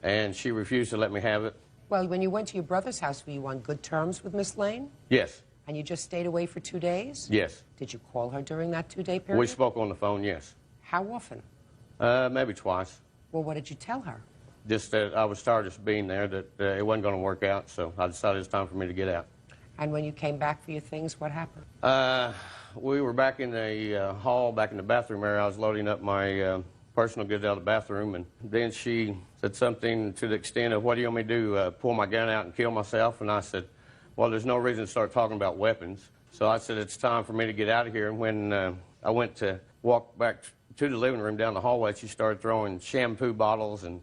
and she refused to let me have it. Well, when you went to your brother's house, were you on good terms with Miss Lane? Yes. And you just stayed away for 2 days? Yes. Did you call her during that 2-day period? We spoke on the phone, yes. How often? Maybe twice. Well, what did you tell her? Just that I was tired of being there, that it wasn't going to work out, so I decided it's time for me to get out. And when you came back for your things, what happened? We were back in the hall, back in the bathroom area. I was loading up my personal goods out of the bathroom, and then she said something to the extent of, what do you want me to do, pull my gun out and kill myself? And I said, well, there's no reason to start talking about weapons. So I said, it's time for me to get out of here. And when I went to walk back to the living room down the hallway, she started throwing shampoo bottles and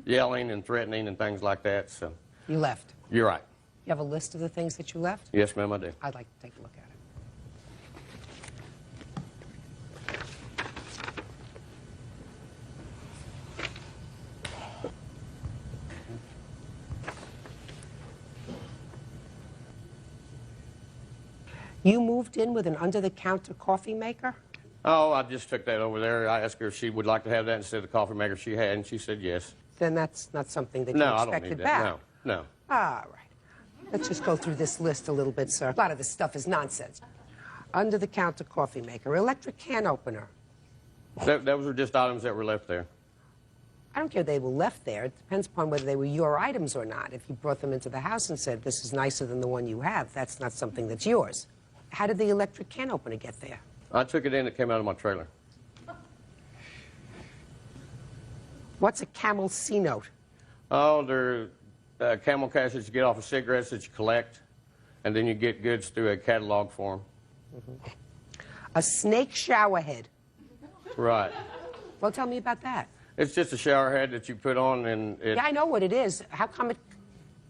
yelling and threatening and things like that. So You left. you're right. You have a list of the things that you left? Yes, ma'am, I do. I'd like to take a look at it. You moved in with an under-the-counter coffee maker? Oh, I just took that over there. I asked her if she would like to have that instead of the coffee maker she had, and she said yes. Then that's not something that No, you I don't expected need back. that. No, no. All right. Let's just go through this list a little bit, sir. A lot of this stuff is nonsense. Under-the-counter coffee maker, electric can opener. Those were just items that were left there. I don't care if they were left there. It depends upon whether they were your items or not. If you brought them into the house and said, this is nicer than the one you have, that's not something that's yours. How did the electric can opener get there? I took it in. It came out of my trailer. What's a Camel C note? Oh, they're camel cash that you get off of cigarettes that you collect, and then you get goods through a catalog form. A snake shower head. Right. Well, tell me about that. It's just a shower head that you put on, and it... Yeah, I know what it is. How come it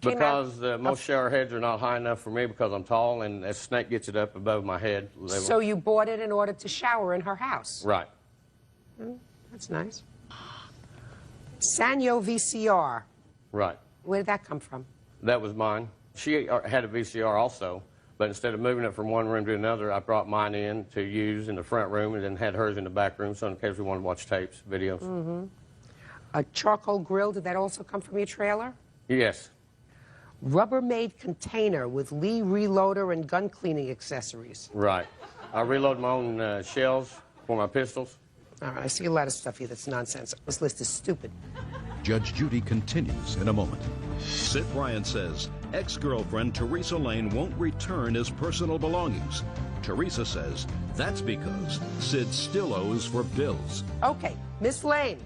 came out? Because most shower heads are not high enough for me because I'm tall, and a snake gets it up above my head level. So you bought it in order to shower in her house? Right. That's nice. Sanyo VCR. Right. Where did that come from? That was mine. She had a VCR also, but instead of moving it from one room to another, I brought mine in to use in the front room and then had hers in the back room, so in case we wanted to watch tapes, videos. A charcoal grill, did that also come from your trailer? Yes. Rubbermaid container with Lee reloader and gun cleaning accessories. Right. I reload my own shells for my pistols. All right, I see a lot of stuff here that's nonsense. This list is stupid. Judge Judy continues in a moment. Sid Bryant says ex-girlfriend Teresa Lane won't return his personal belongings. Teresa says that's because Sid still owes for bills. Okay, Miss Lane.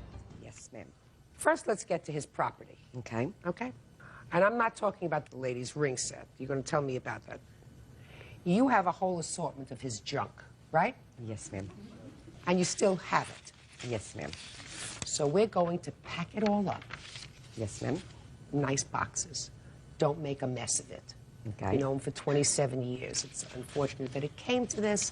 Yes, ma'am. First, let's get to his property. Okay. Okay? And I'm not talking about the lady's ring set. You're going to tell me about that. You have a whole assortment of his junk, right? Yes, ma'am. And you still have it. Yes, ma'am. So we're going to pack it all up. Yes, ma'am. Nice boxes. Don't make a mess of it. Okay. You know him for 27 years. It's unfortunate that it came to this,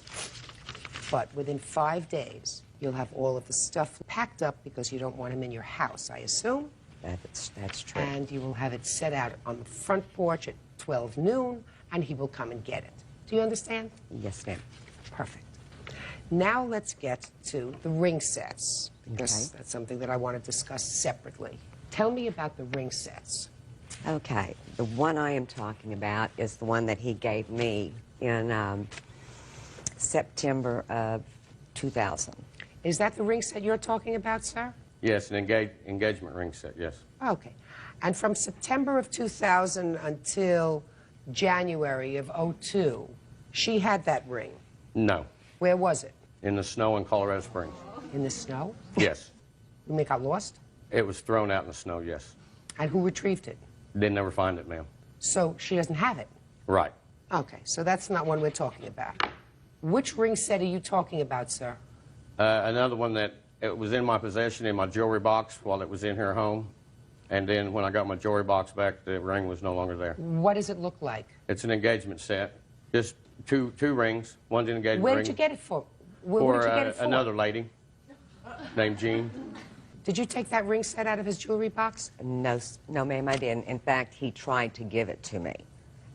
but within 5 days, you'll have all of the stuff packed up because you don't want him in your house, I assume. That's true. And you will have it set out on the front porch at 12 noon, and he will come and get it. Do you understand? Yes, ma'am. Perfect. Now let's get to the ring sets, because that's something that I want to discuss separately. Tell me about the ring sets. Okay. The one I am talking about is the one that he gave me in September of 2000. Is that the ring set you're talking about, sir? Yes, an engagement ring set, yes. Okay. And from September of 2000 until January of 02, she had that ring. No. Where was it? In the snow in Colorado Springs. In the snow? Yes. You mean it got lost? It was thrown out in the snow, yes. And who retrieved it? Didn't ever find it, ma'am. So she doesn't have it? Right. Okay, so that's not one we're talking about. Which ring set are you talking about, sir? Another one that it was in my possession in my jewelry box while it was in her home, And then when I got my jewelry box back, the ring was no longer there. What does it look like? It's an engagement set. Just two rings. One's an engagement ring. Where did you get it for? Where For, did you get it for? another lady named Jean. Did you take that ring set out of his jewelry box? No, no, ma'am, I didn't. In fact, he tried to give it to me.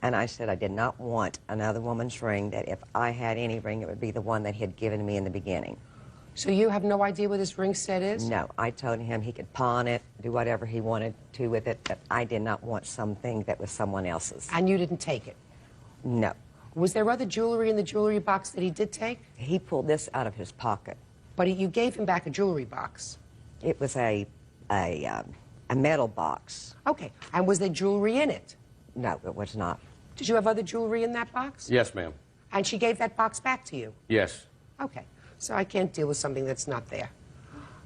And I said I did not want another woman's ring, that if I had any ring, it would be the one that he had given me in the beginning. So you have no idea what this ring set is? No, I told him he could pawn it, do whatever he wanted to with it, but I did not want something that was someone else's. And you didn't take it? No. Was there other jewelry in the jewelry box that he did take? He pulled this out of his pocket. But you gave him back a jewelry box? It was a metal box. Okay. And was there jewelry in it? No, it was not. Did you have other jewelry in that box? Yes, ma'am. And she gave that box back to you? Yes. Okay. So I can't deal with something that's not there.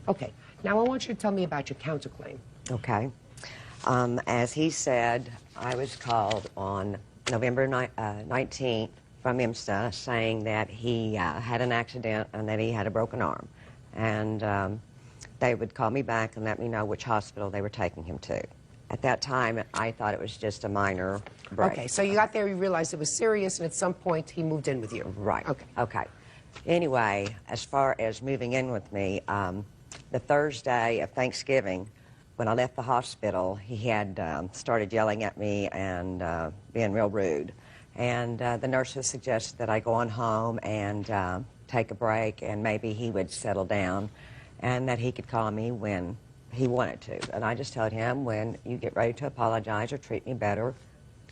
Okay. Now I want you to tell me about your counterclaim. Okay. As he said, I was called on November 19th from IMSA saying that he had an accident and that he had a broken arm. And they would call me back and let me know which hospital they were taking him to. At that time, I thought it was just a minor break. Okay, so you got there, you realized it was serious, and at some point he moved in with you. Right. Okay. Okay. Anyway, as far as moving in with me, the Thursday of Thanksgiving, when I left the hospital, he had started yelling at me and being real rude. And the nurses suggested that I go on home and take a break, and maybe he would settle down, and that he could call me when he wanted to. And I just told him, when you get ready to apologize or treat me better,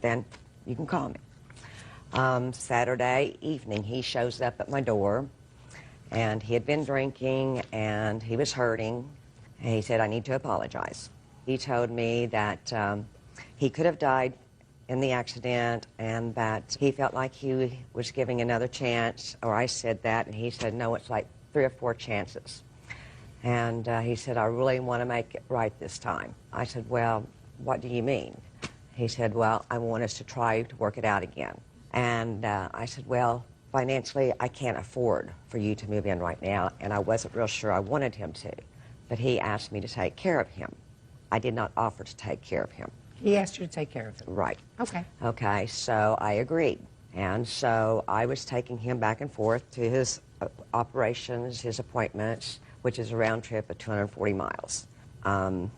then you can call me. Saturday evening, he shows up at my door, and he had been drinking, and he was hurting, and he said, I need to apologize. He told me that he could have died in the accident, and that he felt like he was giving another chance, or I said that, and he said, no, it's like 3 or 4 chances. And he said, I really want to make it right this time. I said, well, what do you mean? He said, well, I want us to try to work it out again. And I said, well, financially, I can't afford for you to move in right now, and I wasn't real sure I wanted him to. But he asked me to take care of him. I did not offer to take care of him. He asked you to take care of him? Right. Okay. Okay, so I agreed. And so I was taking him back and forth to his operations, his appointments, which is a round trip of 240 miles.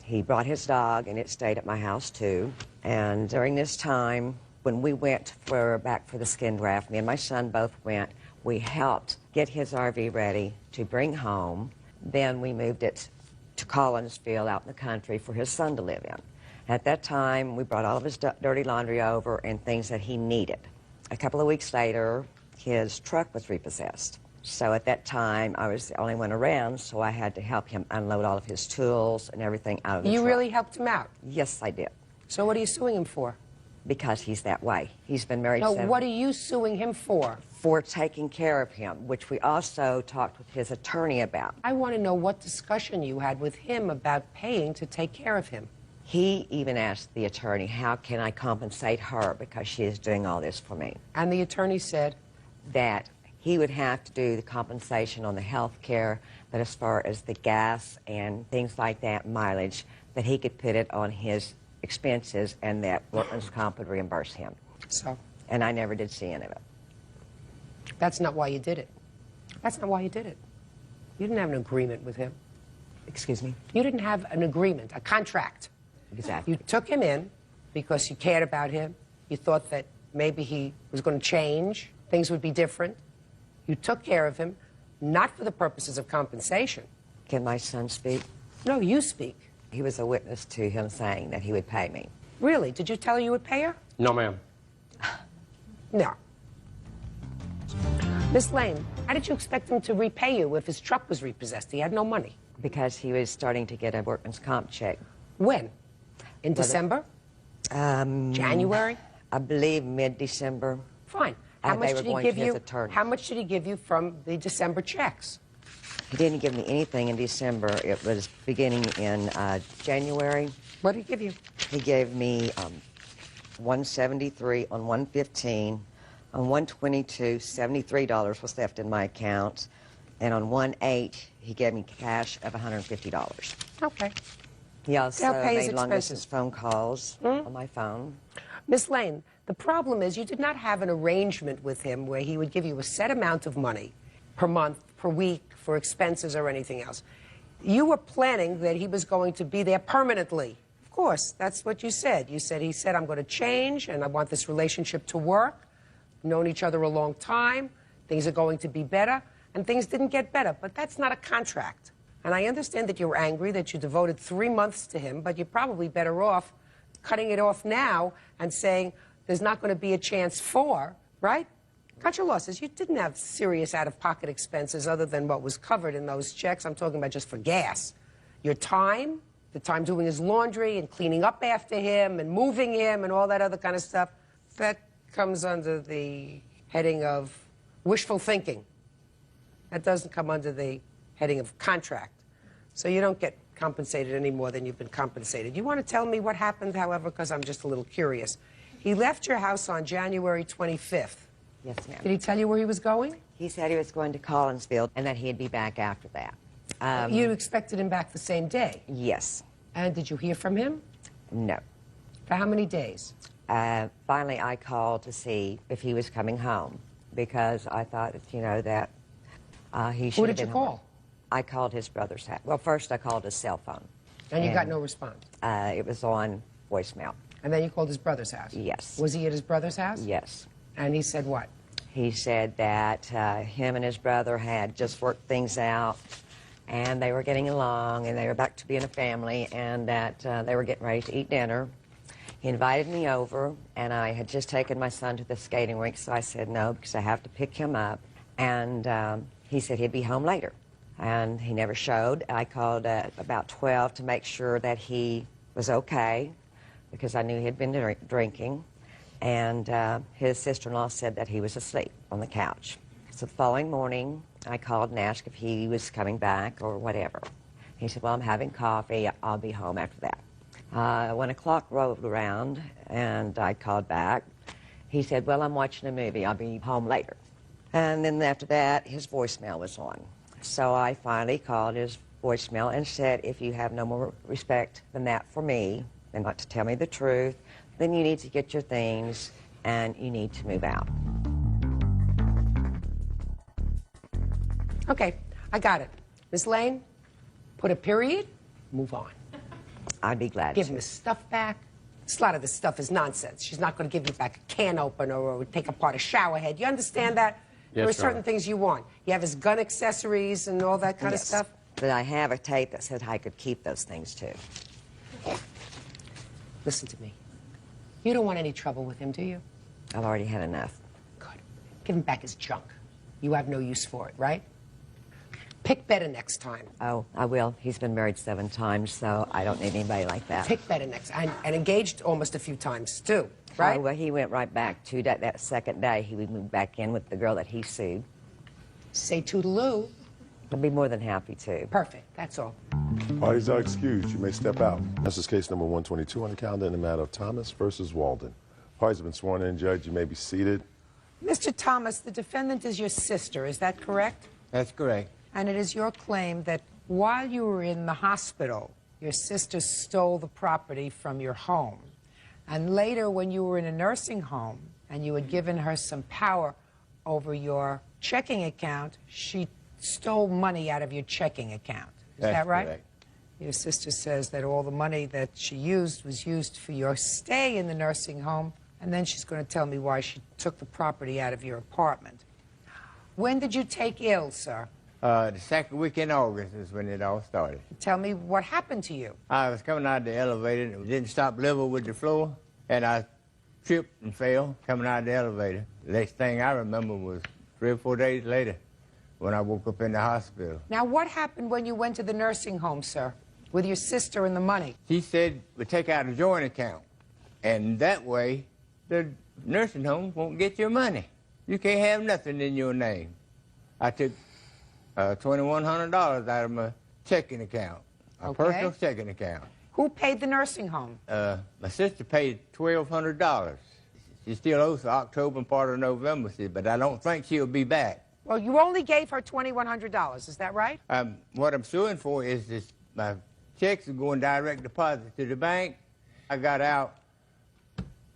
He brought his dog, and it stayed at my house, too. And during this time, when we went back for the skin graft, me and my son both went, we helped get his RV ready to bring home. Then we moved it to Collinsville out in the country for his son to live in. At that time, we brought all of his dirty laundry over and things that he needed. A couple of weeks later, his truck was repossessed. So at that time, I was the only one around, so I had to help him unload all of his tools and everything out of the truck. You really helped him out? Yes, I did. So what are you suing him for? Because he's that way. He's been married No, 7 what are you suing him for? For taking care of him, which we also talked with his attorney about. I want to know what discussion you had with him about paying to take care of him. He even asked the attorney, how can I compensate her because she is doing all this for me? And the attorney said? That he would have to do the compensation on the health care, but as far as the gas and things like that, mileage, that he could put it on his expenses and that workman's comp would reimburse him. So? And I never did see any of it. That's not why you did it. That's not why you did it. You didn't have an agreement with him. Excuse me? You didn't have an agreement, a contract. Exactly. You took him in because you cared about him. You thought that maybe he was going to change, things would be different. You took care of him, not for the purposes of compensation. Can my son speak? No, you speak. He was a witness to him saying that he would pay me. Really? Did you tell her you would pay her? No, ma'am. No. Miss Lane, how did you expect him to repay you if his truck was repossessed? He had no money. Because he was starting to get a workman's comp check. When? In December? January? I believe mid-December. Fine. How much did he give you? Attorney. How much did he give you from the December checks? He didn't give me anything in December. It was beginning in January. What did he give you? He gave me $173 on 115. On 122, $73 was left in my account. And on 1/8, he gave me cash of $150. Okay. He also They'll pay his made long-distance expenses. phone calls on my phone. Miss Lane, the problem is you did not have an arrangement with him where he would give you a set amount of money per month, per week, for expenses or anything else. You were planning that he was going to be there permanently. Of course, that's what you said. He said, I'm going to change and I want this relationship to work. We've known each other a long time. Things are going to be better. And things didn't get better. But that's not a contract. And I understand that you're angry that you devoted 3 months to him, but you're probably better off cutting it off now and saying there's not going to be a chance for, right? Cut your losses. You didn't have serious out-of-pocket expenses other than what was covered in those checks. I'm talking about just for gas. Your time, the time doing his laundry and cleaning up after him and moving him and all that other kind of stuff, that comes under the heading of wishful thinking. That doesn't come under the heading of contract. So you don't get compensated any more than you've been compensated. You want to tell me what happened, however, because I'm just a little curious. He left your house on January 25th. Yes, ma'am. Did he tell you where he was going? He said he was going to Collinsville and that he'd be back after that. You expected him back the same day? Yes. And did you hear from him? No. For how many days? Finally, I called to see if he was coming home because I thought, that he should Who have did you been call? home. I called his brother's house. Well, first I called his cell phone. And you got no response? It was on voicemail. And then you called his brother's house? Yes. Was he at his brother's house? Yes. And he said what? He said that him and his brother had just worked things out, and they were getting along, and they were back to being a family, and that they were getting ready to eat dinner. He invited me over, and I had just taken my son to the skating rink, so I said no, because I have to pick him up. And he said he'd be home later. And he never showed. I called at about 12 to make sure that he was okay, because I knew he had been drinking. And his sister-in-law said that he was asleep on the couch. So the following morning, I called and asked if he was coming back or whatever. He said, well, I'm having coffee. I'll be home after that. 1 o'clock rolled around, and I called back. He said, well, I'm watching a movie. I'll be home later. And then after that, his voicemail was on. So I finally called his voicemail and said, if you have no more respect than that for me, and not to tell me the truth, then you need to get your things and you need to move out. Okay, I got it. Ms. Lane, put a period, move on. I'd be glad Give to. him his stuff back. A lot of this stuff is nonsense. She's not going to give you back a can opener or take apart a shower head. You understand that? There are Yes, Your certain Honor. things you want. You have his gun accessories and all that kind of Yes. stuff. But I have a tape that said I could keep those things too. Listen to me. You don't want any trouble with him, do you? I've already had enough. Give him back his junk. You have no use for it, right? Pick better next time. Oh, I will. He's been married 7 times, so I don't need anybody like that. Pick better next time. And engaged almost a few times, too, right? Oh, well, he went right back to that second day. He would move back in with the girl that he sued. Say toodaloo. I'd be more than happy to. Perfect. That's all. Parties are excused. You may step out. This is case number 122 on the calendar in the matter of Thomas versus Walden. Parties have been sworn in. Judge, you may be seated. Mr. Thomas, the defendant is your sister. Is that correct? That's correct. And it is your claim that while you were in the hospital, your sister stole the property from your home. And later, when you were in a nursing home and you had given her some power over your checking account, she stole money out of your checking account. Is That's that right? correct. Your sister says that all the money that she used was used for your stay in the nursing home, and then she's going to tell me why she took the property out of your apartment. When did you take ill, sir? The second week in August is when it all started. Tell me what happened to you. I was coming out of the elevator and it didn't stop level with the floor, and I tripped and fell coming out of the elevator. The next thing I remember was 3 or 4 days later when I woke up in the hospital. Now, what happened when you went to the nursing home, sir, with your sister and the money? She said we take out a joint account, and that way the nursing home won't get your money. You can't have nothing in your name. I took $2,100 out of my checking account, a personal checking account. Who paid the nursing home? My sister paid $1,200. She still owes for October and part of November, but I don't think she'll be back. Well, you only gave her $2,100. Is that right? What I'm suing for is this, my checks were going direct deposit to the bank. I got out,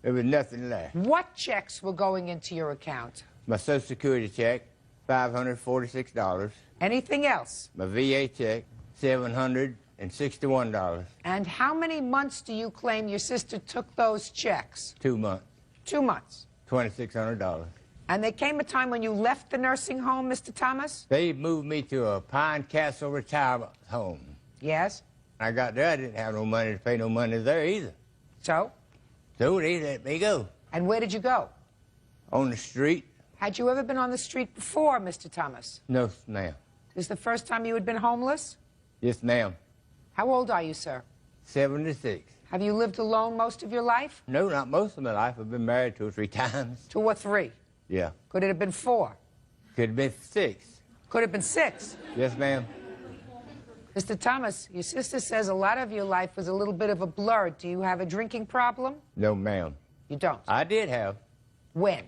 there was nothing left. What checks were going into your account? My Social Security check, $546. Anything else? My VA check, $761. And how many months do you claim your sister took those checks? 2 months. 2 months. $2,600. And there came a time when you left the nursing home, Mr. Thomas? They moved me to a Pine Castle retirement home. Yes? I got there, I didn't have no money to pay no money there either. So? So they let me go. And where did you go? On the street? Had you ever been on the street before, Mr. Thomas? No, ma'am. This the first time you had been homeless? Yes, ma'am. How old are you, sir? 76. Have you lived alone most of your life? No, not most of my life. I've been married 2 or 3 times. 2 or 3? Yeah. Could it have been 4? Could have been 6. Could have been 6? Yes, ma'am. Mr. Thomas, your sister says a lot of your life was a little bit of a blur. Do you have a drinking problem? No, ma'am. You don't? I did have. When?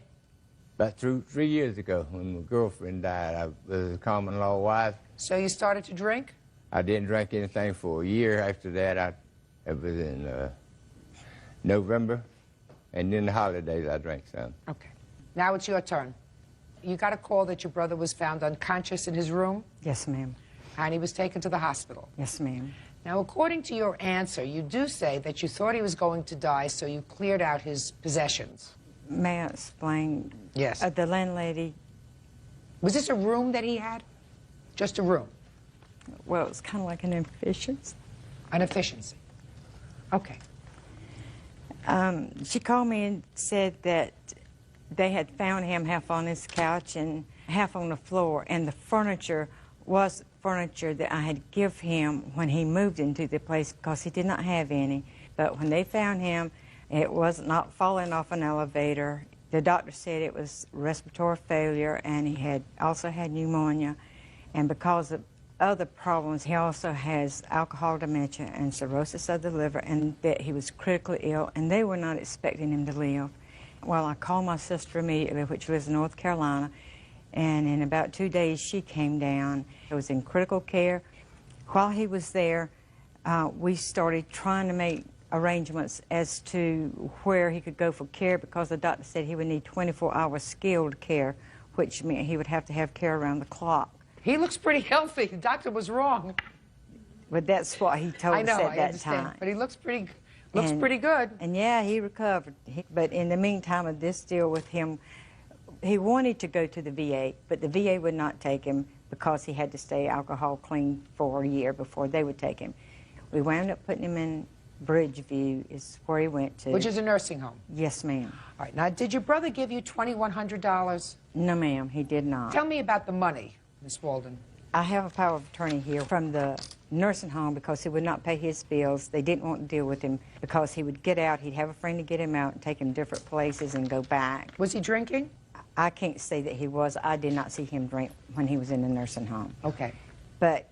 About 3 years ago when my girlfriend died. I was a common law wife. So you started to drink? I didn't drink anything for a year. After that, it was in November. And then the holidays, I drank some. Okay. Now it's your turn. You got a call that your brother was found unconscious in his room? Yes, ma'am. And he was taken to the hospital? Yes, ma'am. Now, according to your answer, you do say that you thought he was going to die, so you cleared out his possessions. May I explain? Yes. The landlady... Was this a room that he had? Just a room? Well, it's kind of like an efficiency. An efficiency. Okay. She called me and said that they had found him half on his couch and half on the floor, and the furniture was furniture that I had give him when he moved into the place because he did not have any. But when they found him, it was not falling off an elevator. The doctor said it was respiratory failure, and he had also had pneumonia. And because of other problems, he also has alcohol dementia and cirrhosis of the liver, and that he was critically ill, and they were not expecting him to live. Well, I called my sister immediately, which lives in North Carolina, and in about 2 days she came down. He was in critical care. While he was there, we started trying to make arrangements as to where he could go for care because the doctor said he would need 24-hour skilled care, which meant he would have to have care around the clock. He looks pretty healthy. The doctor was wrong. But that's what he told us at that time. But he looks pretty good. And yeah, he recovered. But in the meantime of this deal with him, he wanted to go to the VA, but the VA would not take him because he had to stay alcohol clean for a year before they would take him. We wound up putting him in Bridgeview is where he went to. Which is a nursing home? Yes, ma'am. All right. Now, did your brother give you $2,100? No, ma'am, he did not. Tell me about the money, Miss Walden. I have a power of attorney here from the nursing home because he would not pay his bills. They didn't want to deal with him because he would get out, he'd have a friend to get him out and take him different places and go back. Was he drinking? I can't say that he was. I did not see him drink when he was in the nursing home. Okay. But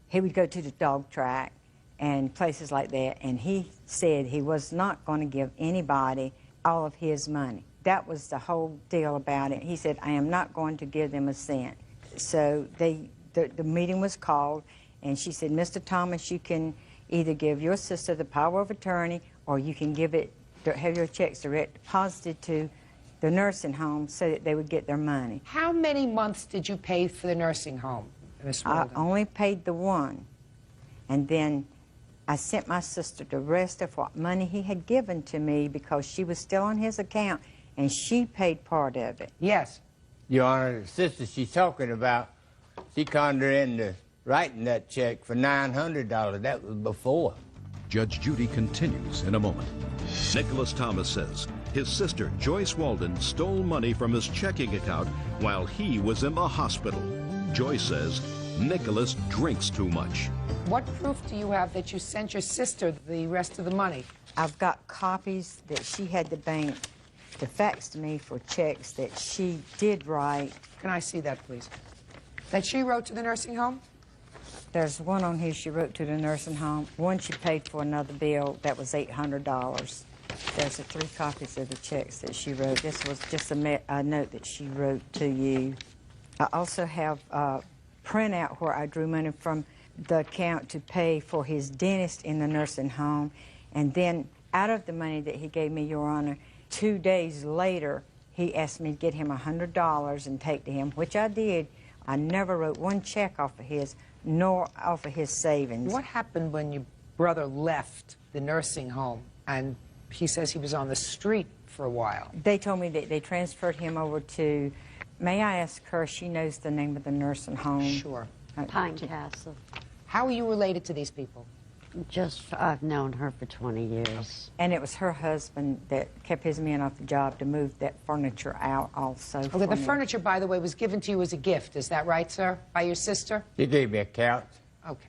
he would go to the dog track and places like that, and he said he was not going to give anybody all of his money. That was the whole deal about it. He said, I am not going to give them a cent. So the meeting was called, and she said, Mr. Thomas, you can either give your sister the power of attorney, or you can have your checks direct deposited to the nursing home so that they would get their money. How many months did you pay for the nursing home, Miss Walden? I only paid the one, and then I sent my sister the rest of what money he had given to me because she was still on his account, and she paid part of it. Yes. Your Honor, the sister she's talking about, she conned her into writing that check for $900. That was before. Judge Judy continues in a moment. Nicholas Thomas says his sister, Joyce Walden, stole money from his checking account while he was in the hospital. Joyce says Nicholas drinks too much. What proof do you have that you sent your sister the rest of the money? I've got copies that she had the bank to fax to me for checks that she did write. Can I see that, please? That she wrote to the nursing home? There's one on here she wrote to the nursing home. One she paid for another bill that was $800. There's the 3 copies of the checks that she wrote. This was just a note that she wrote to you. I also have a printout where I drew money from the account to pay for his dentist in the nursing home. And then out of the money that he gave me, Your Honor, 2 days later, he asked me to get him $100 and take to him, which I did. I never wrote one check off of his, nor off of his savings. What happened when your brother left the nursing home and he says he was on the street for a while? They told me that they transferred him over to, may I ask her, she knows the name of the nursing home. Sure. Pine Castle. How are you related to these people? I've known her for 20 years. And it was her husband that kept his men off the job to move that furniture out also. Okay, the furniture, by the way, was given to you as a gift. Is that right, sir? By your sister? He gave me a couch. Okay.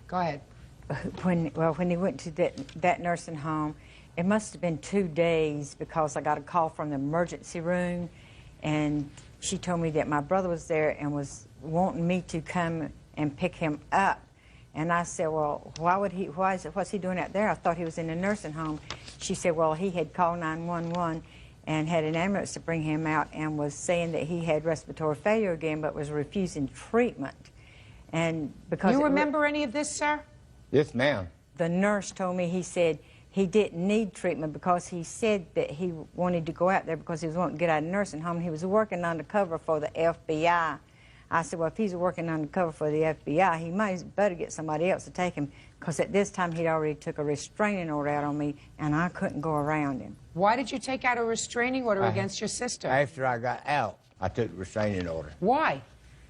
Go ahead. When he went to that nursing home, it must have been 2 days because I got a call from the emergency room, and she told me that my brother was there and was wanting me to come and pick him up. And I said, well, what's he doing out there? I thought he was in a nursing home. She said, well, he had called 911 and had an ambulance to bring him out and was saying that he had respiratory failure again but was refusing treatment. And because you remember any of this, sir? Yes, ma'am. The nurse told me, he said he didn't need treatment because he said that he wanted to go out there because he was wanting to get out of the nursing home. He was working undercover for the FBI. I said, well, if he's working undercover for the FBI, he might better get somebody else to take him, because at this time he'd already took a restraining order out on me, and I couldn't go around him. Why did you take out a restraining order against your sister? After I got out, I took the restraining order. Why?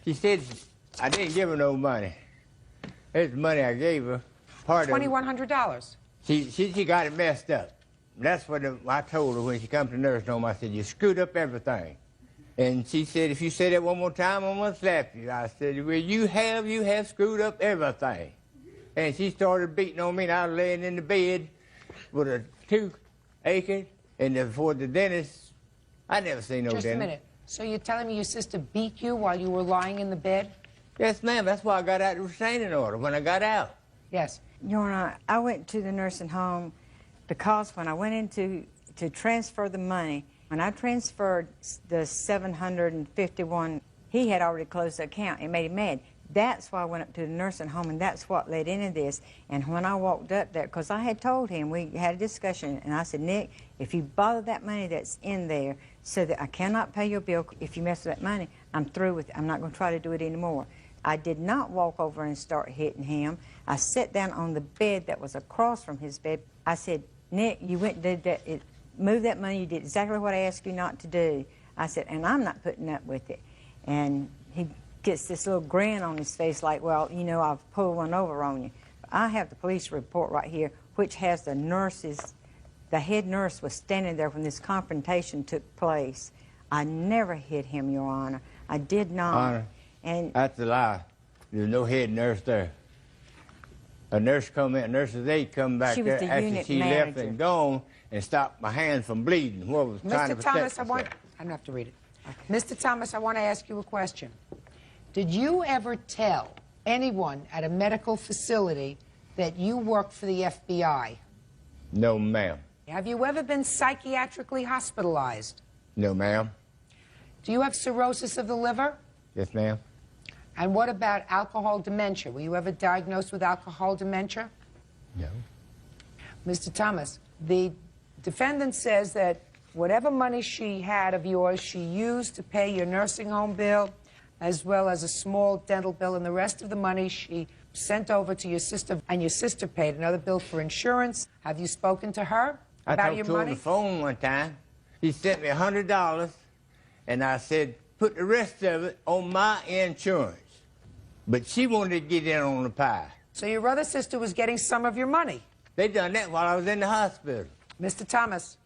She said I didn't give her no money. It's the money I gave her. Part of $2,100. She got it messed up. That's what I told her when she come to nursing home. I said, you screwed up everything. And she said, if you say that one more time, I'm going to slap you. I said, well, you have screwed up everything. And she started beating on me, and I was laying in the bed with a tooth aching. And before the dentist, I never seen no dentist. Just a minute. So you're telling me your sister beat you while you were lying in the bed? Yes, ma'am. That's why I got out the restraining order when I got out. Yes. Your Honor, I went to the nursing home because when I went in to transfer the money, when I transferred the $751, he had already closed the account. It made him mad. That's why I went up to the nursing home, and that's what led into this. And when I walked up there, because I had told him, we had a discussion, and I said, Nick, if you bother that money that's in there so that I cannot pay your bill, if you mess with that money, I'm through with it. I'm not going to try to do it anymore. I did not walk over and start hitting him. I sat down on the bed that was across from his bed. I said, Nick, you went and did that. Move that money, you did exactly what I asked you not to do. I said, and I'm not putting up with it. And he gets this little grin on his face like, well, you know, I've pulled one over on you. I have the police report right here, which has the head nurse was standing there when this confrontation took place. I never hit him, Your Honor. I did not. Honor, and that's a lie. There's no head nurse there. A nurse come in, a nurse's aide come back there after she left and gone and stopped my hand from bleeding. What was trying to protect Mr. Thomas, I don't have to read it. Mr. Thomas, I want to ask you a question. Did you ever tell anyone at a medical facility that you worked for the FBI? No, ma'am. Have you ever been psychiatrically hospitalized? No, ma'am. Do you have cirrhosis of the liver? Yes, ma'am. And what about alcohol dementia? Were you ever diagnosed with alcohol dementia? No. Mr. Thomas, the defendant says that whatever money she had of yours, she used to pay your nursing home bill, as well as a small dental bill, and the rest of the money she sent over to your sister, and your sister paid another bill for insurance. Have you spoken to her about your money? I talked to her on the phone one time. She sent me $100, and I said, put the rest of it on my insurance. But she wanted to get in on the pie. So your other sister was getting some of your money? They done that while I was in the hospital. Mr. Thomas,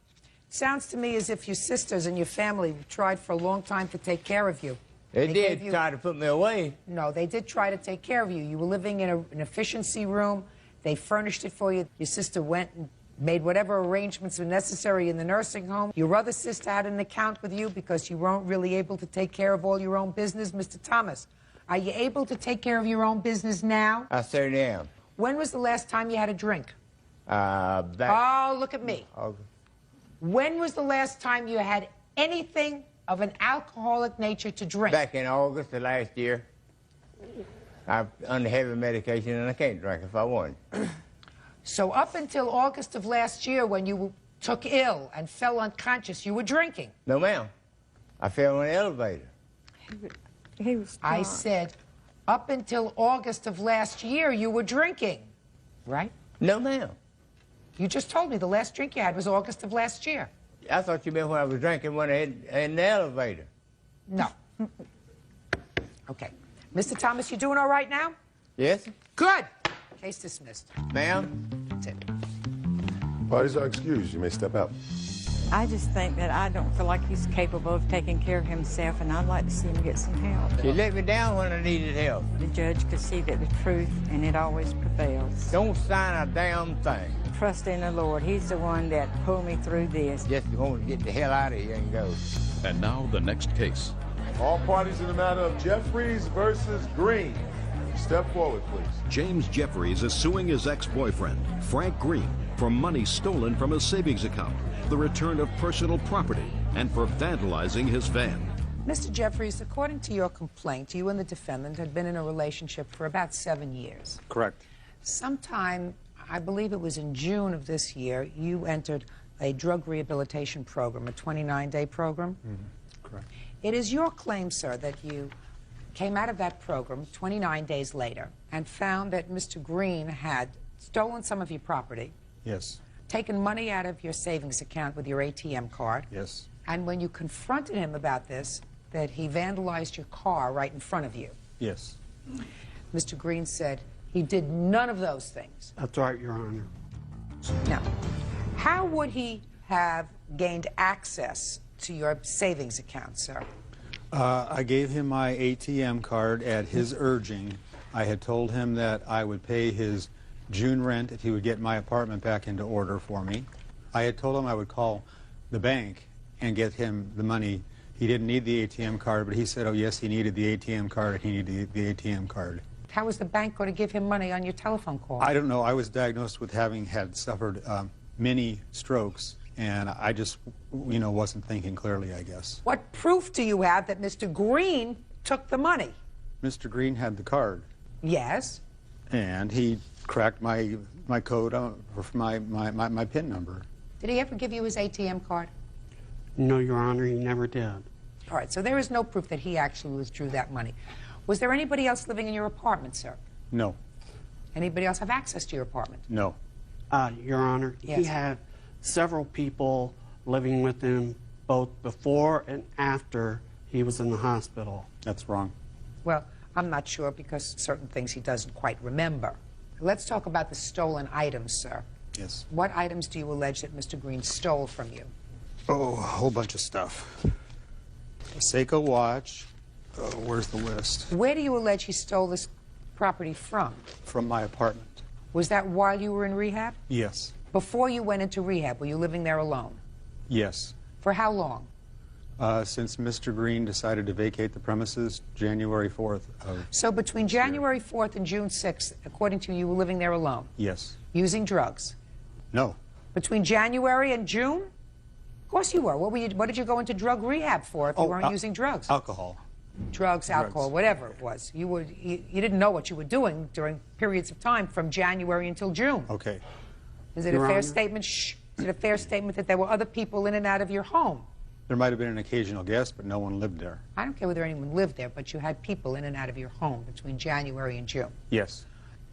it sounds to me as if your sisters and your family tried for a long time to take care of you. They did try to put me away. No, they did try to take care of you. You were living in an efficiency room. They furnished it for you. Your sister went and made whatever arrangements were necessary in the nursing home. Your other sister had an account with you because you weren't really able to take care of all your own business. Mr. Thomas, are you able to take care of your own business now? I certainly am. When was the last time you had a drink? Back... Oh, look at me. Okay. When was the last time you had anything of an alcoholic nature to drink? Back in August of last year. I'm under heavy medication and I can't drink if I want. So up until August of last year, when you took ill and fell unconscious, you were drinking? No, ma'am. I fell in the elevator. He was I drunk. said, up until August of last year, you were drinking, right? No, ma'am. You just told me the last drink you had was August of last year. I thought you meant when I was drinking when I in the elevator. No. Okay. Mr. Thomas, you doing all right now? Yes? Good. Case dismissed. Ma'am? That's it. Parties are excused. You may step out. I just think that I don't feel like he's capable of taking care of himself, and I'd like to see him get some help. You let me down when I needed help. The judge could see that the truth, and it always prevails. Don't sign a damn thing. Trust in the Lord. He's the one that pulled me through this. Just want to get the hell out of here and go. And now the next case. All parties in the matter of Jeffries versus Green. Step forward, please. James Jeffries is suing his ex-boyfriend, Frank Green, for money stolen from his savings account, the return of personal property, and for vandalizing his van. Mr. Jeffries, according to your complaint, you and the defendant had been in a relationship for about 7 years. Correct. Sometime, I believe it was in June of this year, you entered a drug rehabilitation program, a 29-day program. Correct. It is your claim, sir, that you came out of that program 29 days later and found that Mr. Green had stolen some of your property, Yes. taken money out of your savings account with your ATM card, Yes. and when you confronted him about this, that he vandalized your car right in front of you. Yes. Mr. Green said he did none of those things. That's right, Your Honor. Now, how would he have gained access to your savings account, sir? I gave him my ATM card at his urging. I had told him that I would pay his June rent if he would get my apartment back into order for me. I had told him I would call the bank and get him the money. He didn't need the ATM card, but he said, oh, yes, he needed the ATM card, and he needed the ATM card. How was the bank going to give him money on your telephone call? I don't know. I was diagnosed with having suffered many strokes, and I just, wasn't thinking clearly, I guess. What proof do you have that Mr. Green took the money? Mr. Green had the card. Yes. And he cracked my code for my PIN number. Did he ever give you his ATM card? No, Your Honor, he never did. All right, so there is no proof that he actually withdrew that money. Was there anybody else living in your apartment, sir? No. Anybody else have access to your apartment? No. Your Honor, Yes. he had several people living with him both before and after he was in the hospital. That's wrong. Well, I'm not sure because certain things he doesn't quite remember. Let's talk about the stolen items, sir. Yes. What items do you allege that Mr. Green stole from you? Oh, a whole bunch of stuff. A Seiko watch. Where's the list? Where do you allege he stole this property from? From my apartment. Was that while you were in rehab? Yes. Before you went into rehab, were you living there alone? Yes. For how long? Since Mr. Green decided to vacate the premises January 4th of... So between January 4th and June 6th, according to you, you were living there alone, Yes. using drugs. No. Between January and June? Of course you were. What did you go into drug rehab for if you weren't using drugs? Alcohol. Drugs, alcohol, whatever it was. You didn't know what you were doing during periods of time from January until June. Okay. Is it Your a fair Honor. statement? Shh. Is it a fair statement that there were other people in and out of your home? There might have been an occasional guest, but no one lived there. I don't care whether anyone lived there, but you had people in and out of your home between January and June. Yes.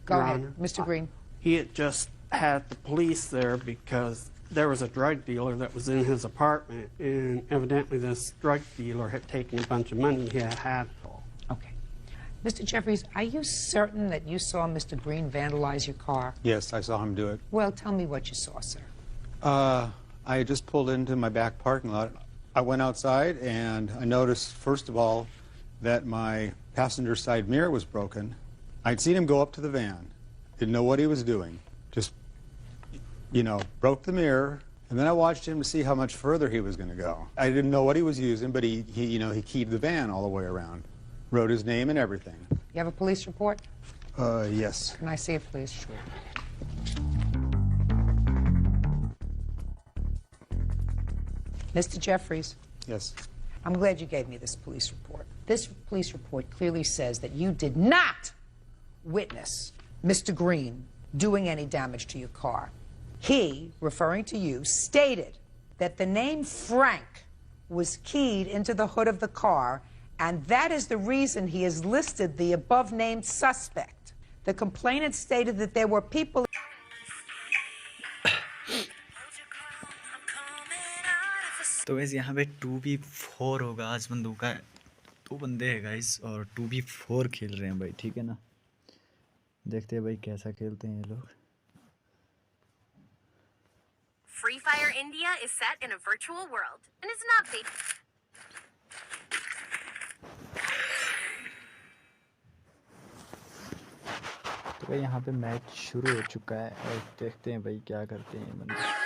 Go Your ahead, Honor. Mr. Green. He had just had the police there because there was a drug dealer that was in his apartment, and evidently this drug dealer had taken a bunch of money he had. Okay. Mr. Jeffries, are you certain that you saw Mr. Green vandalize your car? Yes, I saw him do it. Well, tell me what you saw, sir. I had just pulled into my back parking lot. I went outside and I noticed, first of all, that my passenger side mirror was broken. I'd seen him go up to the van, didn't know what he was doing, just, broke the mirror, and then I watched him to see how much further he was going to go. I didn't know what he was using, but he keyed the van all the way around, wrote his name and everything. You have a police report? Yes. Can I see it, please? Sure. Mr. Jeffries. Yes. I'm glad you gave me this police report. This police report clearly says that you did not witness Mr. Green doing any damage to your car. He, referring to you, stated that the name Frank was keyed into the hood of the car, and that is the reason he has listed the above-named suspect. The complainant stated that there were people... तो guys यहाँ पे 2v4 होगा आज बंदों का 2 बंदे हैं guys और 2v4 खेल रहे हैं भाई ठीक है ना देखते हैं भाई कैसा खेलते हैं ये लोग Free Fire India is set in a virtual world and is not based. तो भाई यहाँ पे मैच शुरू हो चुका है और देखते हैं भाई क्या करते हैं बंदे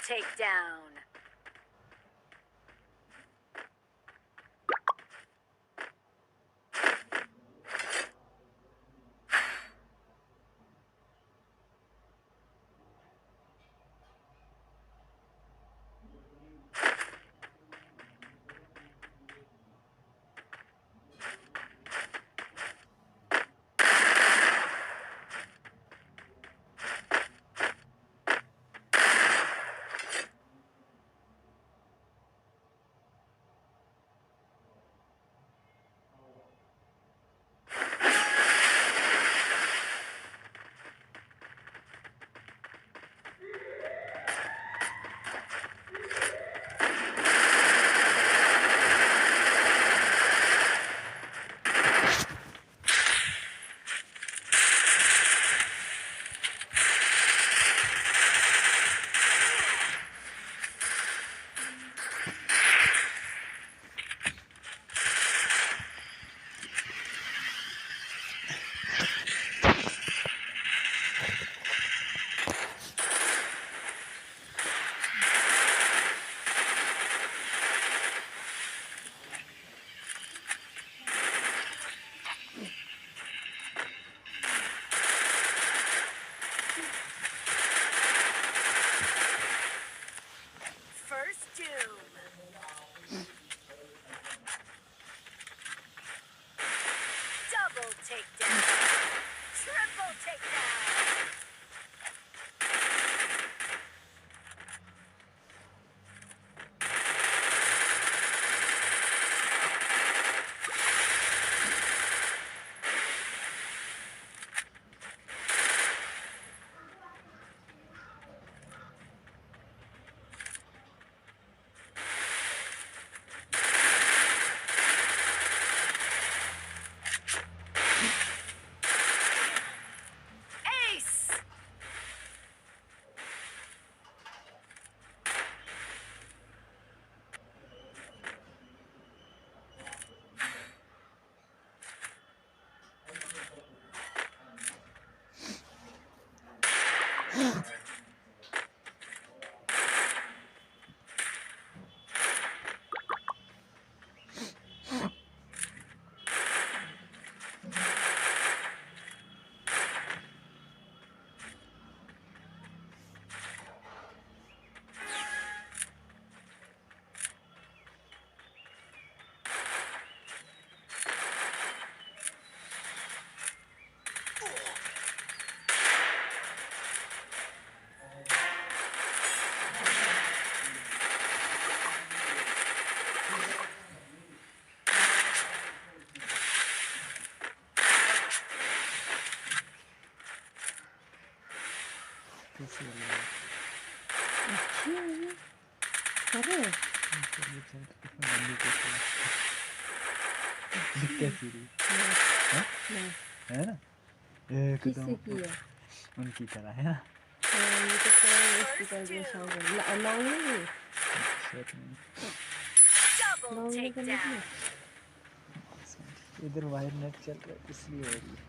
Takedown. अरे कैसी रही है ना किससे किया उनकी तरह है ना ये तो इसकी तरह शौक है लॉन्ग नहीं लॉन्ग नहीं करने की इधर वायर नेट चल रहा है इसलिए हो रही है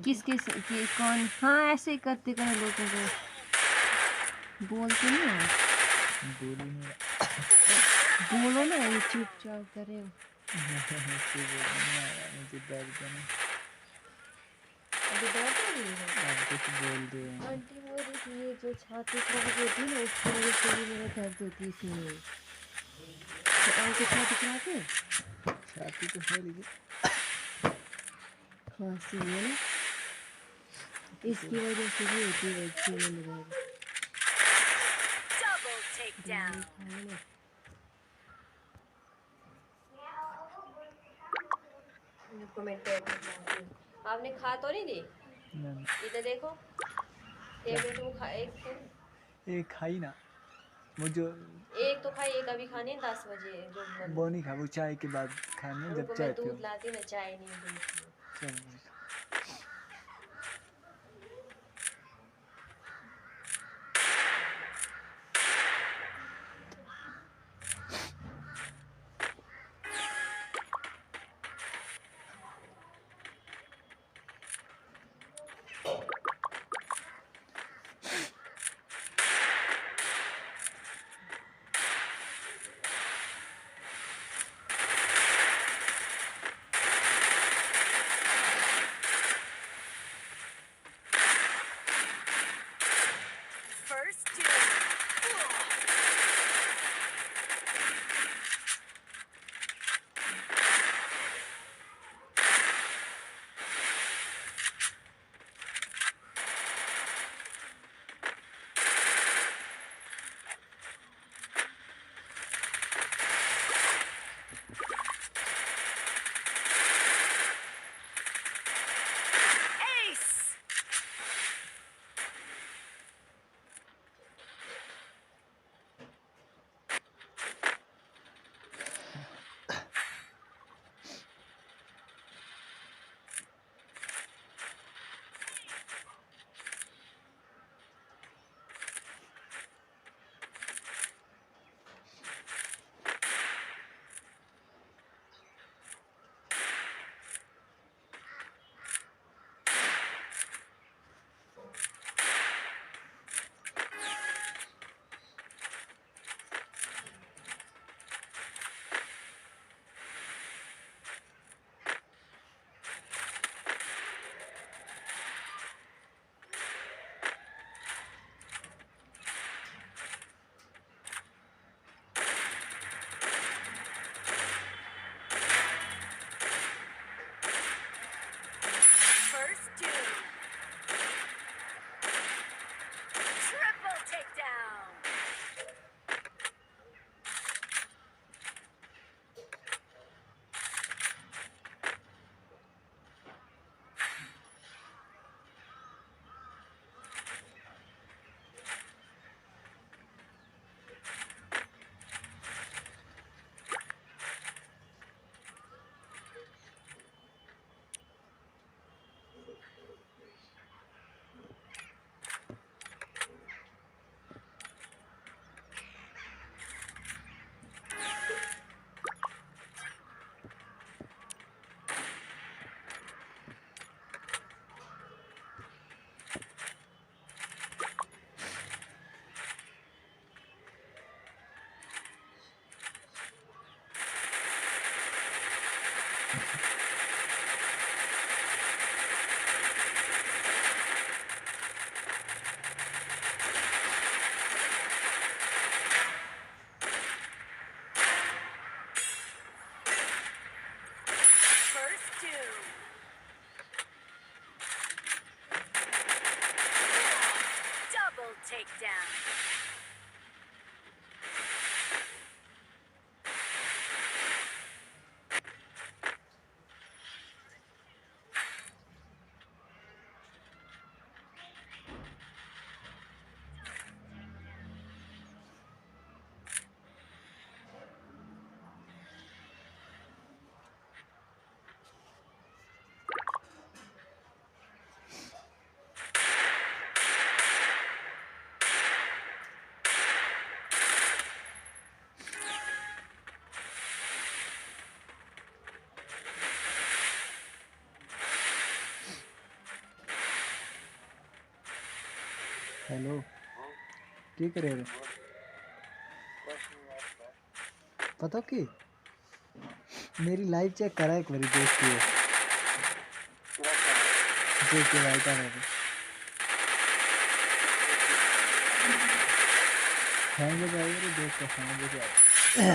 किसके कौन हाँ ऐसे ही करते करे लोगों को बोलते नहीं हो बोलो ना ये चुपचाप करे हो मुझे दर्द है ना अभी दर्द हो रही है आप कुछ बोल दो आंटी बोल रही थी ये जो छाती खराब होती है ना उसकी वजह से भी मेरा दर्द होती है इसमें तो आंटी छाती खराब है छाती तो है लेकिन खांसी है ना इसकी वजह से भी होती है बच्चे में दर्द Double takedown. कमेंट आपने खा तो नहीं दी इधर देखो एक मिनट वो खा एक खाई ना मुझे एक तो खाई एक अभी खानी है 10 बजे जो वो नहीं खा वो चाय के बाद खानी है जब रुको चाय मैं पियो दूध लाती ना चाय नहीं दूध चलो First two. Ace. First two. Triple takedown. First two. Double takedown. Hello की करे रे पता की मेरी लाइव चेक करा एक बारी देख के भाई का है खाएंगे भाई रे देख के खाएंगे क्या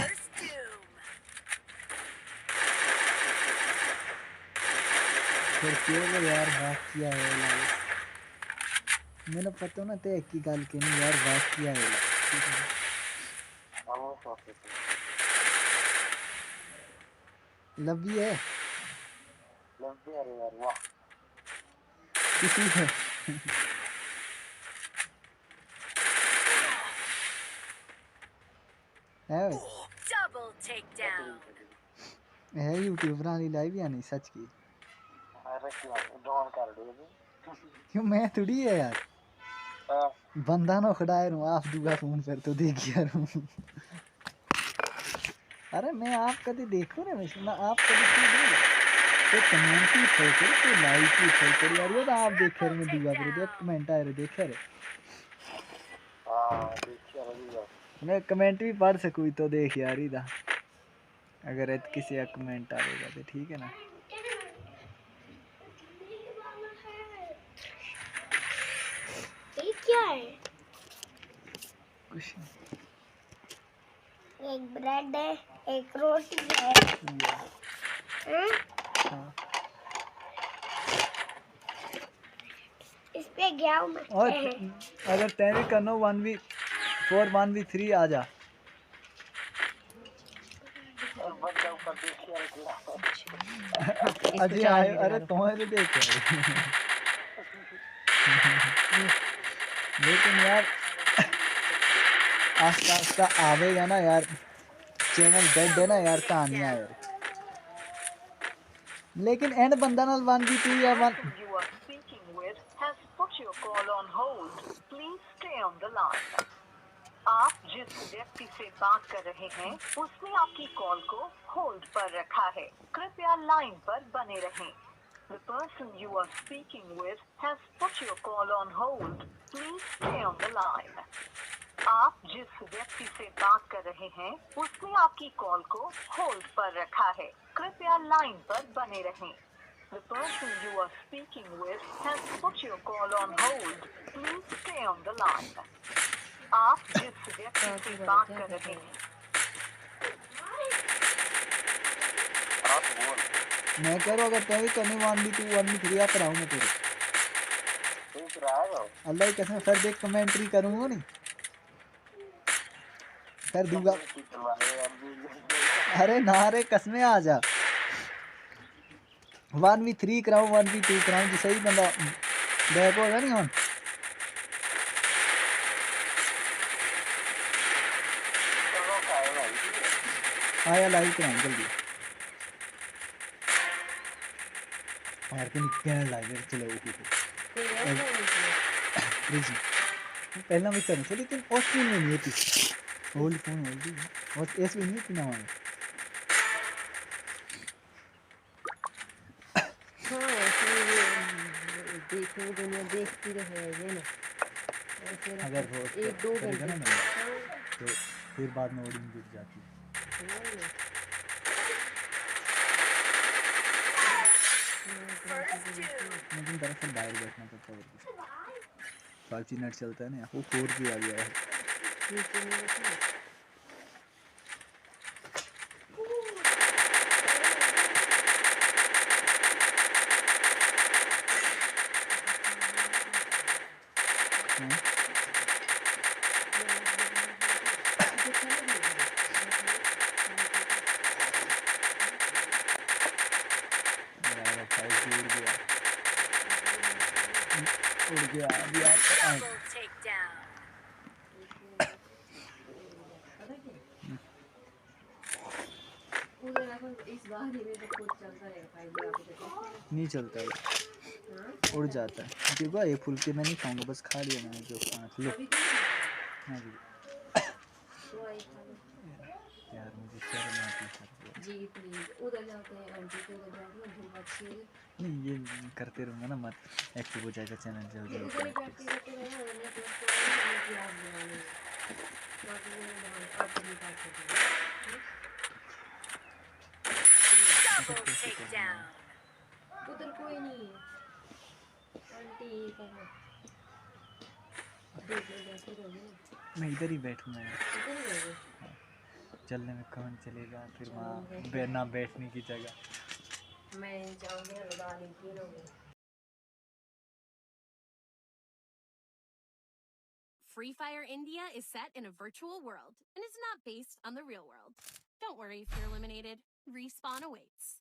फिर क्यों यार बात किया है लाइव मैंने पता ना ते की गाल के नहीं यार बात किया है लव भी है किसी है Double takedown. है यूट्यूबर वाली लाइव या नहीं सच की क्यों मैं थोड़ी है यार बंदा ना खड़ाए रहूं आप दूगा फोन पर तो देख यार अरे मैं आप कभी देखो रे मैं आप कभी तो कमेंट ही ठोकर तो लाइक ही ठोकर यार ये तो आप देखे रे मैं दूगा पर देख कमेंट आए रे देखे रे मैं कमेंट भी पढ़ सकूँ तो देख यार इधर अगर किसी का कमेंट आएगा तो ठीक है ना ये क्या है कुछ एक ब्रेड है एक रोटी है हाँ। इस पे गया हूँ मैं और अगर तैयारी करना 1v4 1v3 आ जा अजी आए अरे तुम्हारे देख लेकिन यार आस्ता आस्ता आवेगा ना यार चैनल डेड है ना यार कहानियां यार लेकिन एंड बंदा नाल 1v2 या 1 आप जिस व्यक्ति से बात कर रहे हैं उसने आपकी कॉल को होल्ड पर रखा है कृपया लाइन पर बने रहें The person you are speaking with has put your call on hold. Please stay on the line. आप जिस व्यक्ति से बात कर रहे हैं उसने आपकी कॉल को होल्ड पर रखा है कृपया लाइन पर बने रहें The person you are speaking with has put your call on hold. Please stay on the line. आप जिस व्यक्ति से बात कर रहे हैं मैं कह रहा हूँ अगर तभी करनी 1v2 1v3 आप कराऊँ मैं तेरे अल्लाह की कसम फिर देख कमेंट्री करूँगा नहीं फिर दूंगा अरे ना रे कसमें आ जा 1v3 कराऊँ 1v2 कराऊँ जो सही बंदा बैक होगा नहीं हम आया लाइव कराऊँ जल्दी यार कि कहने लगे चलो पहला मैं करूँ तो लेकिन ऑस्ट्रेलिया में नहीं थी होल्ड फोन होल्ड और एस भी नहीं थी ना वहाँ देखो दुनिया देखती रहे ये ना अगर वो एक दो घंटे ना तो फिर बाद में ऑडिंग गिर जाती लेकिन दरअसल बाहर बैठना पड़ता है 5G नेट चलता है ना वो 4G आ गया है नहीं चलता है उड़ जाता है देखो ये फुलके मैं नहीं खाऊंगा बस खा लिया मैंने जो खाना लो हाँ जी यार मुझे शर्म आती है जी प्लीज उधर जाते हैं आंटी के उधर जाते हैं धूप अच्छी है नहीं ये करते रहूँगा ना मत एक्टिव हो जाएगा चैनल जल्दी इधर ही होकर प्रैक्टिस करते रहना नेटवर्क तो नहीं आप बनाने बाकी मैं आप नहीं बात करते Double takedown. उधर कोई नहीं है आंटी का है धूप में जाते रहोगे ना मैं इधर ही बैठूँगा यार इधर ही रहोगे चलने में कौन चलेगा फिर वहाँ ना बैठने की जगह मैं जाऊँगी लगा लीजिए रहोगे Free Fire India is set in a virtual world and is not based on the real world. Don't worry if you're eliminated. Respawn awaits.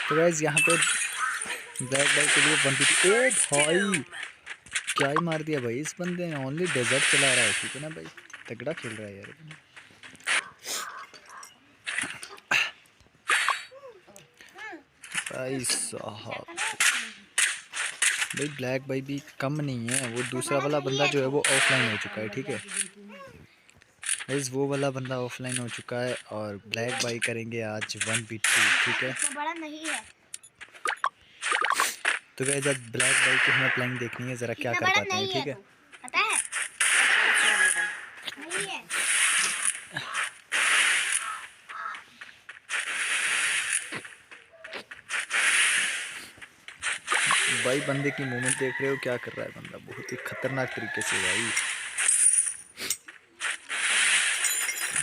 तो गाइस यहाँ पे ब्लैक बाई के लिए 1v2 ओ भाई क्या ही मार दिया भाई इस बंदे ने ओनली डेजर्ट चला रहा है ठीक है ना भाई तगड़ा खेल रहा है यार भाई साहब भाई ब्लैक बाई भी कम नहीं है वो दूसरा वाला बंदा जो है वो ऑफलाइन हो चुका है ठीक है गाइस वो वाला बंदा ऑफलाइन हो चुका है और ब्लैक बाई करेंगे आज 1v2 ठीक है बड़ा नहीं है तो गाइस जब ब्लैक बाई की हमें प्लानिंग देखनी है जरा क्या कर पाते हैं ठीक है पता है नहीं है भाई बंदे की मूवमेंट देख रहे हो क्या कर रहा है बंदा बहुत ही खतरनाक तरीके से भाई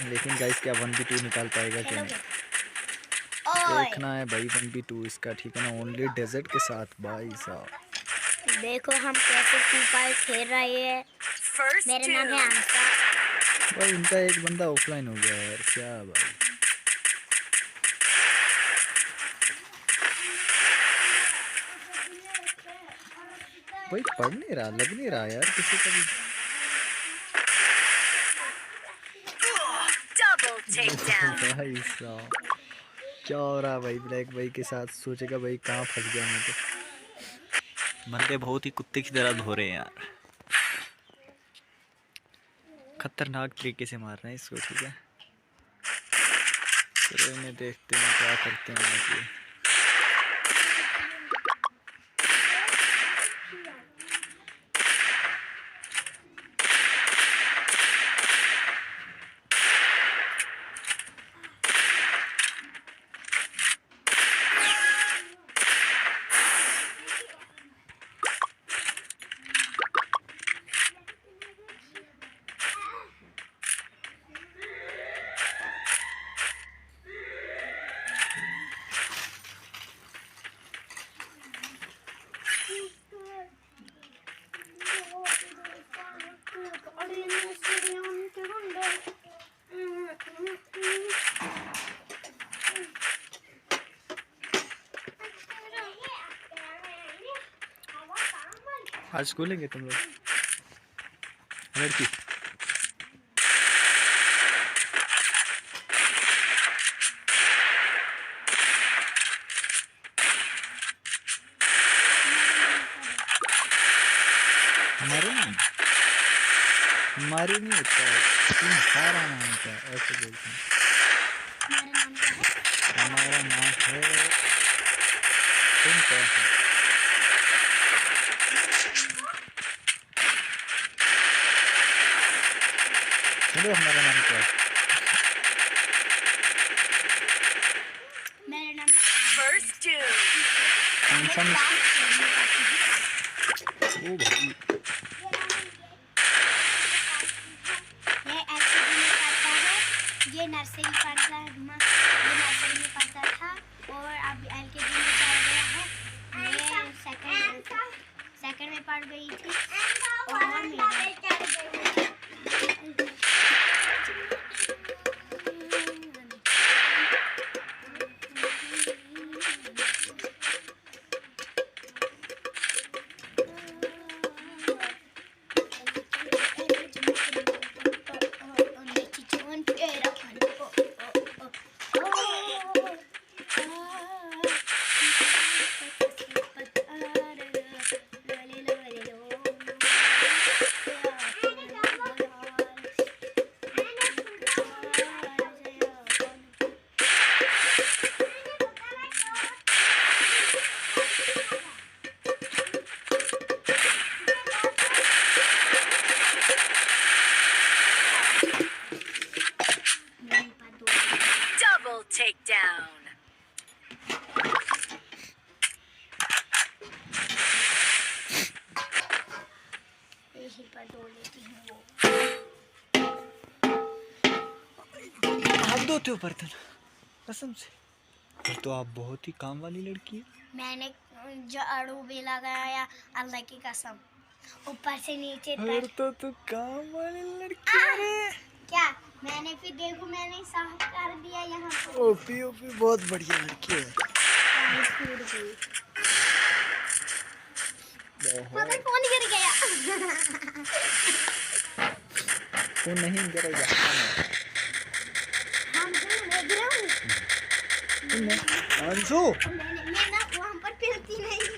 लेकिन गाइस क्या 1v2 निकाल पाएगा कि नहीं देखना है भाई 1v2 इसका ठीक है ना ओनली डेजर्ट के साथ भाई साहब देखो हम कैसे फ्री फायर खेल रहे हैं मेरा नाम है आंसा भाई इनका एक बंदा ऑफलाइन हो गया यार क्या भाई भाई पढ़ नहीं रहा लग नहीं रहा यार किसी का भी भाई साहब क्या हो रहा है भाई ब्लैक भाई के साथ सोचेगा भाई कहाँ फंस गया मैं तो बंदे बहुत ही कुत्ते की तरह धो रहे हैं यार खतरनाक तरीके से मार रहे हैं इसको ठीक है चलो इन्हें देखते हैं क्या करते हैं आज ये आज खोलेंगे तुम लोग लड़की हमारे नहीं होता है तुम्हारा नाम क्या है ऐसे बोलते हैं हमारा नाम है तुम क्या है चलो हमारा नाम क्या है मेरा नाम फर्स्ट कौन सा ओ भाई ये नर्सरी पढ़ता है ये नर्सरी में पढ़ता था और अब एलकेजी में चढ़ गया है ये सेकंड में पढ़ गई थी और takedown. आप धोते हो बर्तन कसम से फिर तो आप बहुत ही काम वाली लड़की है मैंने झाड़ू भी लगाया अल्लाह की कसम ऊपर से नीचे फिर तक तो तू काम वाली लड़की है क्या मैंने फिर देखो मैंने साफ कर दिया यहाँ पर ओपी ओपी बहुत बढ़िया लड़की है मगर कौन गिर गया वो नहीं गिरेगा हम मैं गिरा अंशु मैं ना वहाँ पर फिरती नहीं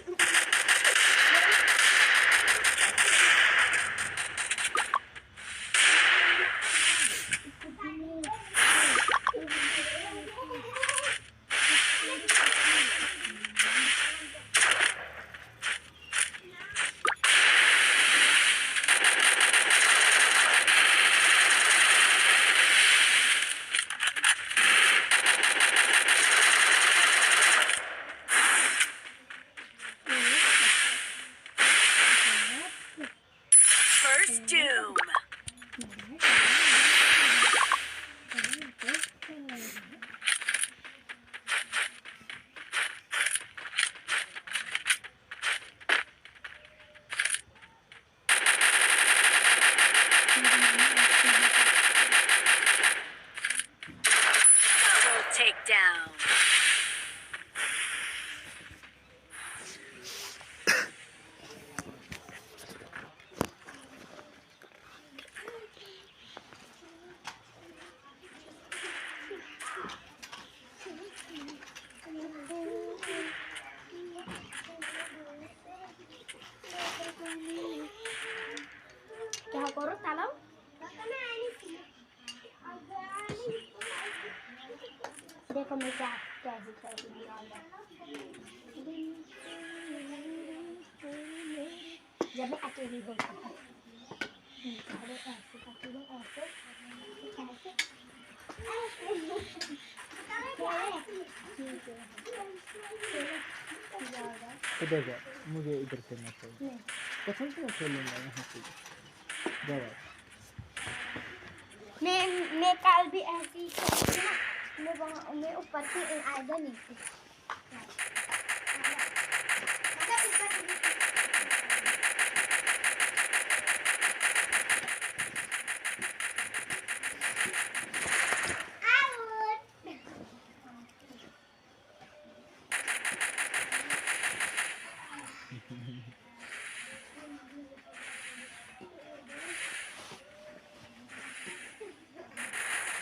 देखो मैं क्या कैसे खेलूंगी जब मैं अकेली होती हूँ पहले ऐसे करती हूँ ऐसे ऐसे इधर जा मुझे इधर खेलना चाहिए कसम से मैं खेलूंगा यहाँ से जाओ मैं कल भी ऐसी ही करती ना मैं वहाँ मैं ऊपर से आएगा नीचे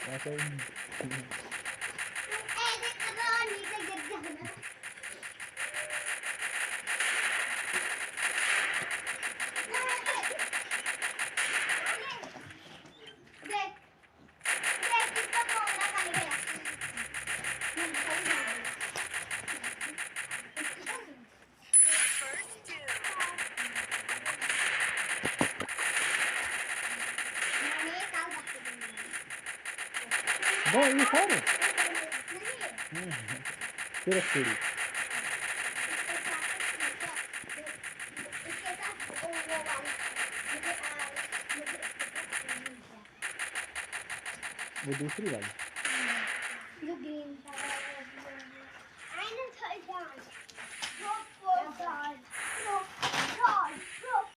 ऐसे No, you had it. You're a foodie. वो दूसरी वाली